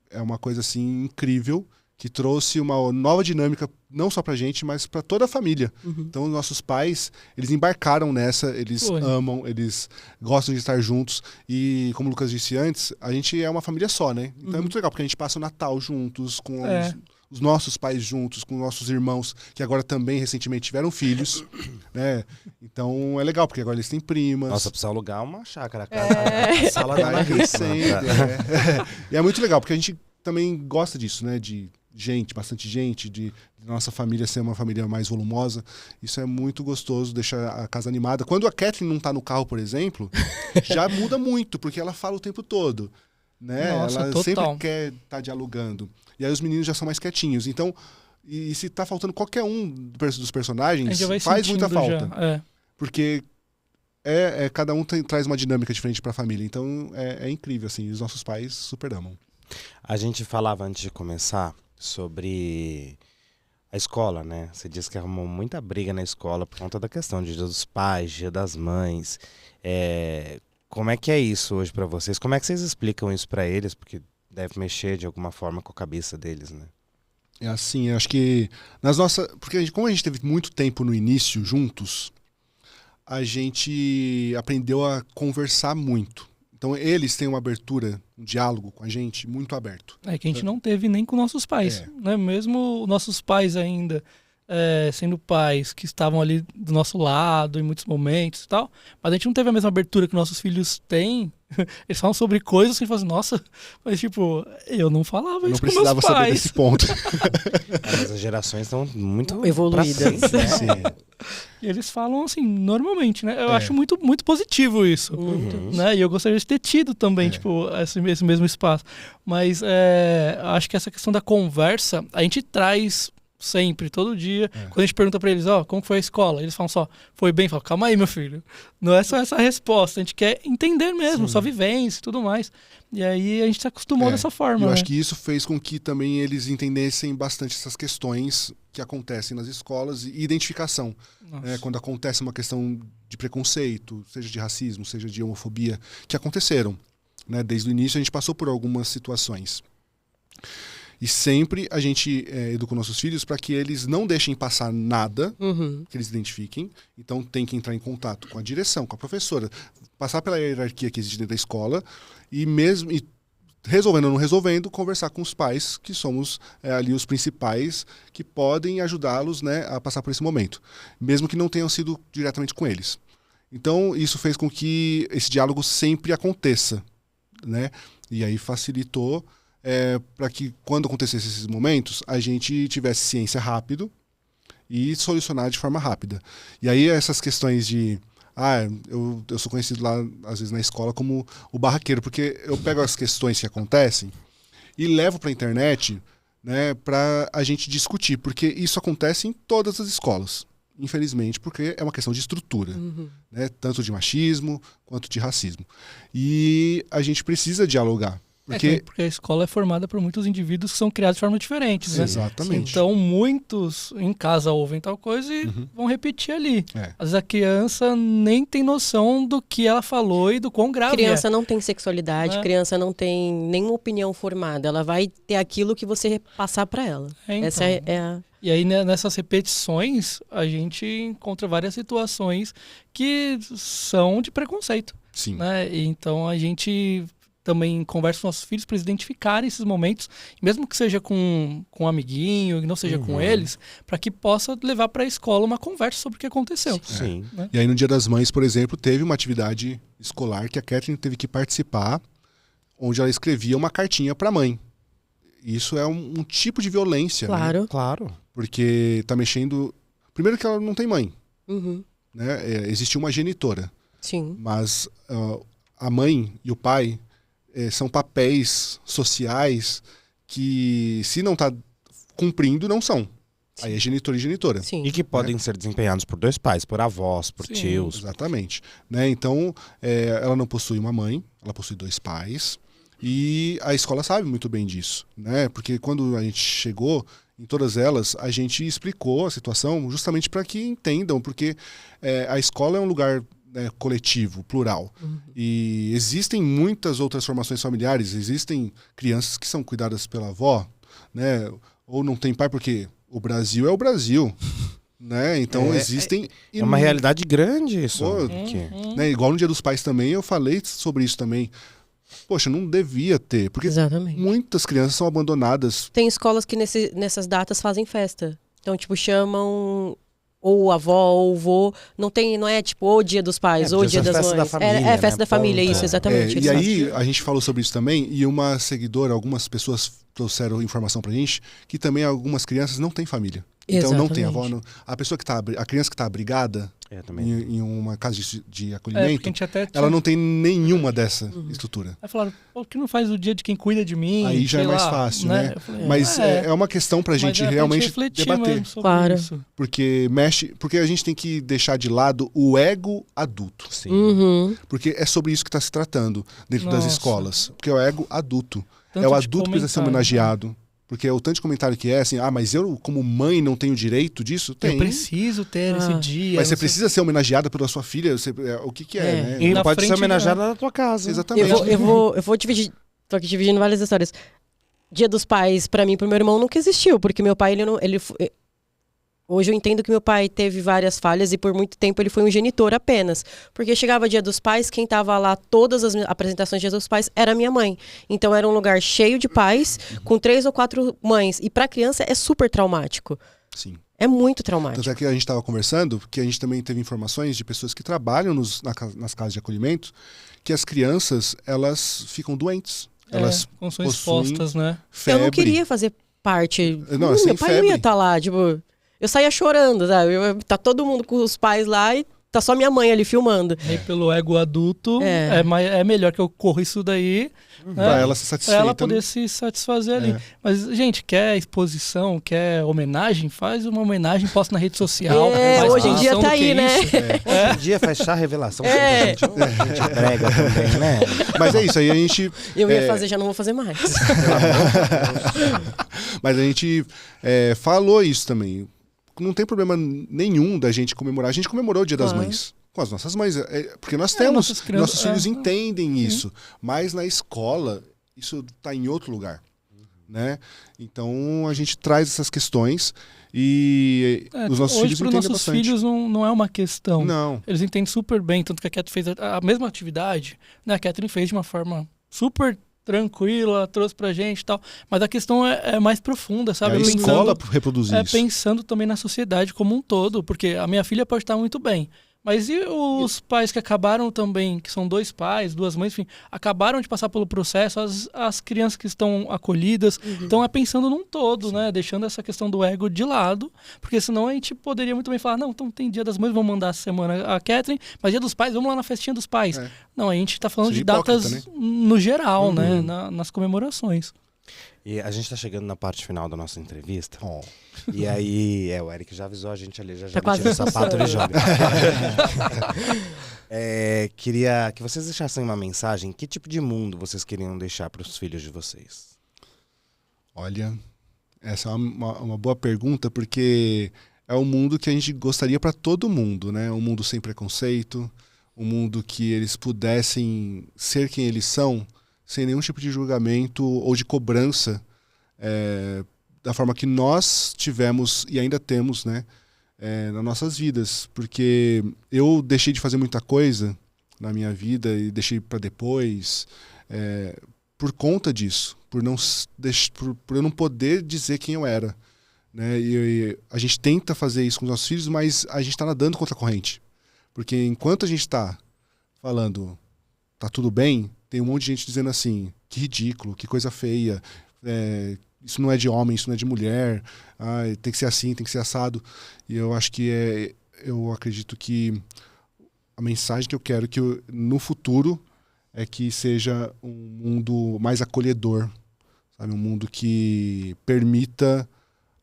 É uma coisa assim incrível, que trouxe uma nova dinâmica não só pra gente, mas pra toda a família. Então nossos pais, eles embarcaram nessa, eles amam, eles gostam de estar juntos, e como o Lucas disse antes, a gente é uma família só, né? Então é muito legal, porque a gente passa o Natal juntos com os nossos pais juntos, com nossos irmãos, que agora também recentemente tiveram filhos, né? Então é legal, porque agora eles têm primas. Nossa, precisa alugar uma chácara, cara. A sala dela Vai é crescendo. rica. E é muito legal, porque a gente também gosta disso, né? De gente, bastante gente, de nossa família ser uma família mais volumosa. Isso é muito gostoso, deixa a casa animada. Quando a Kathleen não tá no carro, por exemplo, já muda muito, porque ela fala o tempo todo. Né? Nossa, Ela total. sempre quer estar dialogando. E aí os meninos já são mais quietinhos. Então, e se tá faltando qualquer um dos A personagens, gente já vai faz muita sentindo falta. já. É. Porque cada um traz uma dinâmica diferente pra família. Então é incrível, assim. Os nossos pais super amam. A gente falava antes de começar sobre a escola, né? Você disse que arrumou muita briga na escola por conta da questão de Dia dos Pais, Dia das Mães. Como é que é isso hoje pra vocês? Como é que vocês explicam isso pra eles? Porque deve mexer de alguma forma com a cabeça deles, né? É assim, eu acho que porque como a gente teve muito tempo no início juntos, a gente aprendeu a conversar muito. Então eles têm uma abertura, um diálogo com a gente muito aberto. É que a gente não teve nem com nossos pais, né? Mesmo nossos pais ainda sendo pais que estavam ali do nosso lado em muitos momentos e tal, mas a gente não teve a mesma abertura que nossos filhos têm. Eles falam sobre coisas que a gente fala assim, nossa, mas tipo, eu não falava Eu não isso com meus precisava saber pais. desse ponto. Mas as gerações estão muito Evoluídas. pra frente, né? Sim. E eles falam assim, normalmente, né? Eu acho muito, muito positivo isso. Né? E eu gostaria de ter tido também, tipo, esse mesmo espaço. Mas acho que essa questão da conversa, a gente traz sempre, todo dia. Quando a gente pergunta pra eles, como foi a escola? Eles falam só, foi bem? Falo, calma aí, meu filho. Não é só essa resposta. A gente quer entender mesmo, sua vivência e tudo mais. E aí a gente se acostumou dessa forma. Eu né? acho que isso fez com que também eles entendessem bastante essas questões que acontecem nas escolas e identificação. Né? Quando acontece uma questão de preconceito, seja de racismo, seja de homofobia, que aconteceram. Né? Desde o início a gente passou por algumas situações. E sempre a gente educa nossos filhos para que eles não deixem passar nada que eles identifiquem. Então tem que entrar em contato com a direção, com a professora, passar pela hierarquia que existe dentro da escola e mesmo resolvendo ou não resolvendo, conversar com os pais, que somos ali os principais que podem ajudá-los, né, a passar por esse momento, mesmo que não tenham sido diretamente com eles. Então isso fez com que esse diálogo sempre aconteça, né? E aí facilitou para que quando acontecesse esses momentos, a gente tivesse ciência rápido e solucionar de forma rápida. E aí essas questões de... eu sou conhecido lá, às vezes, na escola como o barraqueiro, porque eu pego as questões que acontecem e levo para a internet, né, para a gente discutir, porque isso acontece em todas as escolas, infelizmente, porque é uma questão de estrutura, né, tanto de machismo quanto de racismo. E a gente precisa dialogar. Porque a escola é formada por muitos indivíduos que são criados de forma diferente, né? Exatamente. Então, muitos em casa ouvem tal coisa e vão repetir ali. Às vezes a criança nem tem noção do que ela falou e do quão grave Criança não tem sexualidade, criança não tem nenhuma opinião formada. Ela vai ter aquilo que você passar para ela. Então. Essa é a... E aí, nessas repetições, a gente encontra várias situações que são de preconceito. Sim. Né? E então, a gente também conversa com nossos filhos para eles identificarem esses momentos, mesmo que seja com um amiguinho, que não seja com eles, para que possa levar para a escola uma conversa sobre o que aconteceu. Sim. Né? E aí no Dia das Mães, por exemplo, teve uma atividade escolar que a Kathleen teve que participar, onde ela escrevia uma cartinha para a mãe. Isso é um tipo de violência. Claro. Né? Claro. Porque tá mexendo... Primeiro que ela não tem mãe. Né? Existe uma genitora. Sim. Mas a mãe e o pai são papéis sociais que, se não tá cumprindo, não são. Sim. Aí é genitor e genitora. Sim. E que podem ser desempenhados por dois pais, por avós, por tios. Exatamente. Né? Então, ela não possui uma mãe, ela possui dois pais. E a escola sabe muito bem disso. Né? Porque quando a gente chegou, em todas elas, a gente explicou a situação justamente para que entendam. Porque a escola é um lugar... coletivo, plural. E existem muitas outras formações familiares, existem crianças que são cuidadas pela avó, né? Ou não tem pai, porque o Brasil é o Brasil. Né? Então existem... É uma realidade grande isso. Né? Igual no Dia dos Pais também, eu falei sobre isso também. poxa, não devia ter. Porque Exatamente. muitas crianças são abandonadas. Tem escolas que nessas datas fazem festa. Então, tipo, chamam ou a avó ou o vô. Não é tipo o Dia dos Pais ou o Dia das Mães. Da família, é festa né? da família, Ponto. isso, exatamente. E aí, a gente falou sobre isso também, e uma seguidora, algumas pessoas trouxeram informação pra gente, que também algumas crianças não têm família. Então não tem avó. Não. A criança que está abrigada em uma casa de acolhimento, ela não tem nenhuma dessa estrutura. Aí falaram, por que não faz o dia de quem cuida de mim? Aí já é mais fácil, né? Falei, mas é uma questão pra gente realmente debater. Claro. Isso. Porque a gente tem que deixar de lado o ego adulto. Sim. Uhum. Porque é sobre isso que está se tratando dentro das escolas. Porque é o ego adulto. Tanto é o de adulto que precisa ser homenageado. Porque o tanto de comentário que é assim, mas eu, como mãe, não tenho direito disso? Tem. Eu preciso ter esse dia. Mas você precisa ser homenageada pela sua filha? O que é, né? E Na pode ser frente, homenageada na tua casa. Exatamente. Eu vou dividir. Tô aqui dividindo várias histórias. Dia dos Pais, pra mim, pro meu irmão, nunca existiu. Porque meu pai, hoje eu entendo que meu pai teve várias falhas e por muito tempo ele foi um genitor apenas. Porque chegava Dia dos Pais, quem tava lá todas as apresentações de Dia dos Pais era minha mãe. Então era um lugar cheio de pais, com 3 ou 4 mães. E pra criança é super traumático. Sim. É muito traumático. Tanto é que a gente estava conversando, que a gente também teve informações de pessoas que trabalham nas casas de acolhimento, que as crianças, elas ficam doentes. Elas como são expostas, né? Febre. Eu não queria fazer parte. Não, Meu pai não ia estar lá, tipo... Eu saía chorando, sabe? Tá todo mundo com os pais lá e tá só minha mãe ali filmando. E pelo ego adulto, é melhor que eu corra isso daí. Pra ela se satisfeita. Pra ela poder se satisfazer ali. Mas, gente, quer exposição, quer homenagem? Faz uma homenagem, posta na rede social. Hoje em dia tá aí, né? Hoje em dia faz chá revelação. A gente prega também, né? Mas é isso, aí a gente... Eu ia fazer, já não vou fazer mais. Mas a gente falou isso também. Não tem problema nenhum da gente comemorar. A gente comemorou o Dia das Mães. Com as nossas mães. Porque nós temos... Nossos filhos entendem isso. Mas na escola, isso está em outro lugar. Né? Então, a gente traz essas questões e os nossos hoje, filhos entendem nossos bastante. Filhos não é uma questão. Não. Eles entendem super bem. Tanto que a Catherine fez a mesma atividade. Né? A Catherine fez de uma forma super tranquila, trouxe pra gente e tal. Mas a questão é mais profunda, sabe? A escola reproduz isso. Pensando também na sociedade como um todo. Porque a minha filha pode estar muito bem. Mas e os pais que acabaram também, que são 2 pais, 2 mães, enfim, acabaram de passar pelo processo, as crianças que estão acolhidas, então pensando num todo, né? Deixando essa questão do ego de lado, porque senão a gente poderia muito bem falar, não, então tem Dia das Mães, vamos mandar essa semana a Catherine, mas Dia dos Pais, vamos lá na festinha dos pais. Não, a gente está falando de datas, né? No geral, né? Nas comemorações. E a gente tá chegando na parte final da nossa entrevista. E aí, o Eric já avisou a gente ali, já me tira o sapato e joga. Queria que vocês deixassem uma mensagem. Que tipo de mundo vocês queriam deixar para os filhos de vocês? Olha, essa é uma boa pergunta, porque é um mundo que a gente gostaria para todo mundo, né? Um mundo sem preconceito, um mundo que eles pudessem ser quem eles são, sem nenhum tipo de julgamento ou de cobrança, da forma que nós tivemos e ainda temos, né, nas nossas vidas. Porque eu deixei de fazer muita coisa na minha vida e deixei para depois, por conta disso, por eu não poder dizer quem eu era. Né? E a gente tenta fazer isso com os nossos filhos, mas a gente está nadando contra a corrente. Porque enquanto a gente está falando, tá tudo bem, tem um monte de gente dizendo assim, que ridículo, que coisa feia, isso não é de homem, isso não é de mulher, tem que ser assim, tem que ser assado. E eu acho que eu acredito que a mensagem que eu quero que no futuro é que seja um mundo mais acolhedor, sabe? Um mundo que permita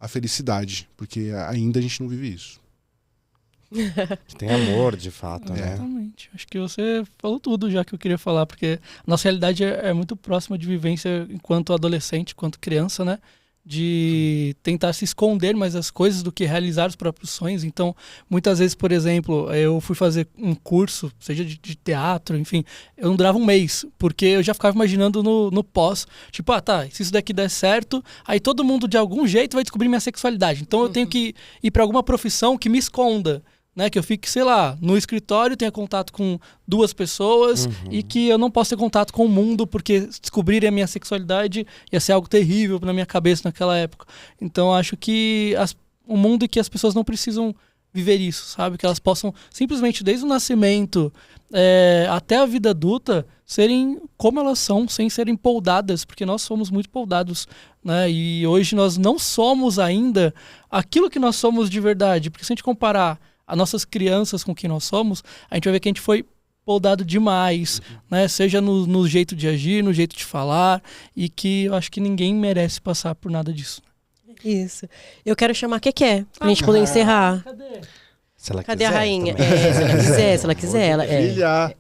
a felicidade, porque ainda a gente não vive isso. Tem amor, de fato, né? Exatamente. Acho que você falou tudo já que eu queria falar, porque a nossa realidade é muito próxima de vivência enquanto adolescente, enquanto criança, né? De tentar se esconder mais as coisas do que realizar os próprios sonhos. Então, muitas vezes, por exemplo, eu fui fazer um curso, seja de teatro, enfim, eu não durava um mês, porque eu já ficava imaginando no pós, tipo, se isso daqui der certo, aí todo mundo de algum jeito vai descobrir minha sexualidade. Então eu tenho que ir para alguma profissão que me esconda. né? Que eu fique, sei lá, no escritório, tenha contato com 2 pessoas e que eu não possa ter contato com o mundo, porque descobrirem a minha sexualidade ia ser algo terrível na minha cabeça naquela época. Então, acho que um mundo em que as pessoas não precisam viver isso, sabe? Que elas possam simplesmente, desde o nascimento até a vida adulta, serem como elas são, sem serem poldadas, porque nós somos muito poldados, né? E hoje nós não somos ainda aquilo que nós somos de verdade, porque se a gente comparar as nossas crianças com quem nós somos, a gente vai ver que a gente foi poldado demais, né? Seja no jeito de agir, no jeito de falar, e que eu acho que ninguém merece passar por nada disso. Isso. Eu quero chamar a Keké, pra gente poder encerrar. Cadê? Se ela Cadê a quiser rainha? também. Se ela quiser, ela. Filha!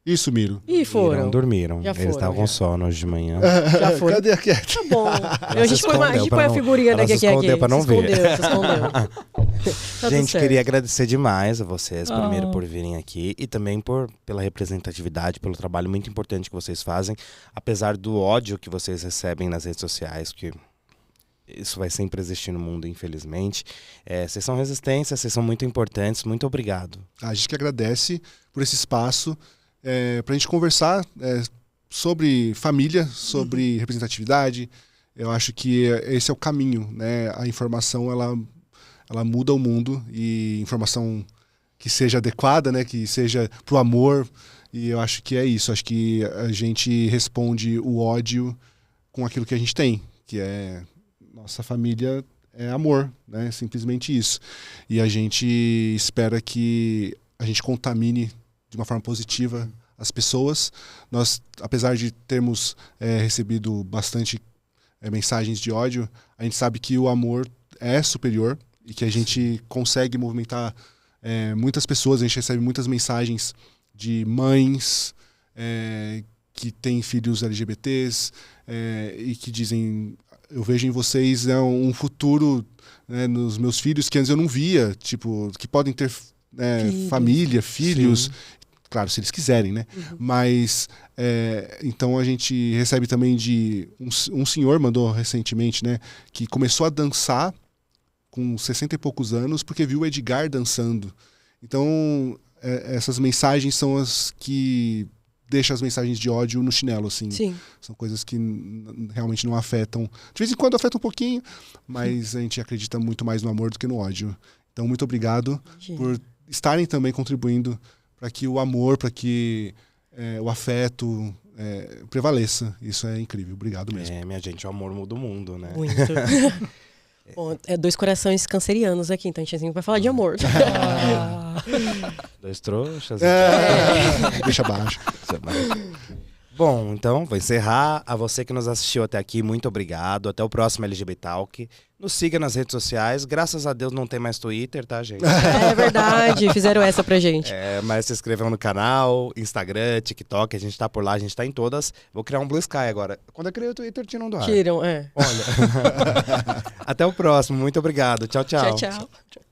Isso, Miro. Ih, foram. Dormiram. Já Eles foram, estavam com sono hoje de manhã. Já foram. Cadê a Cat? Tá bom. A gente escondeu põe a pra figurinha ela da se Keké aqui. escondeu pra não ver. Se escondeu. Tá tudo Gente, certo. queria agradecer demais a vocês, primeiro, por virem aqui e também pela representatividade, pelo trabalho muito importante que vocês fazem, apesar do ódio que vocês recebem nas redes sociais, que isso vai sempre existir no mundo, infelizmente. Vocês são resistência, vocês são muito importantes. Muito obrigado. A gente que agradece por esse espaço para a gente conversar sobre família, sobre representatividade. Eu acho que esse é o caminho, né? A informação ela muda o mundo, e informação que seja adequada, né? Que seja pro amor. E eu acho que é isso. Acho que a gente responde o ódio com aquilo que a gente tem, que é nossa família é amor, né? Simplesmente isso. E a gente espera que a gente contamine de uma forma positiva as pessoas. Nós, apesar de termos recebido bastante mensagens de ódio, a gente sabe que o amor é superior e que a gente consegue movimentar muitas pessoas. A gente recebe muitas mensagens de mães que têm filhos LGBTs e que dizem: eu vejo em vocês um futuro, né, nos meus filhos que antes eu não via, tipo, que podem ter família, filhos. Sim. Claro, se eles quiserem, né? Mas, então a gente recebe também de... Um senhor mandou recentemente, né? Que começou a dançar com 60 e poucos anos porque viu o Edgar dançando. Então, essas mensagens são as que deixam as mensagens de ódio no chinelo, assim. Sim. São coisas que realmente não afetam. De vez em quando afetam um pouquinho, mas a gente acredita muito mais no amor do que no ódio. Então, muito obrigado por estarem também contribuindo para que o amor, para que o afeto prevaleça. Isso é incrível. Obrigado mesmo. Minha gente, o amor muda o mundo, né? Muito. Bom, 2 corações cancerianos aqui, então a gente vai falar de amor. 2 trouxas. Deixa abaixo. Bom, então, vou encerrar. A você que nos assistiu até aqui, muito obrigado. Até o próximo LGBT Talk. Nos siga nas redes sociais. Graças a Deus não tem mais Twitter, tá, gente? É verdade, fizeram essa pra gente. Mas se inscrevam no canal, Instagram, TikTok, a gente tá por lá, a gente tá em todas. Vou criar um Blue Sky agora. Quando eu criei o Twitter, tiram do ar. Tiram, Olha. Até o próximo, muito obrigado. Tchau, tchau. Tchau, tchau.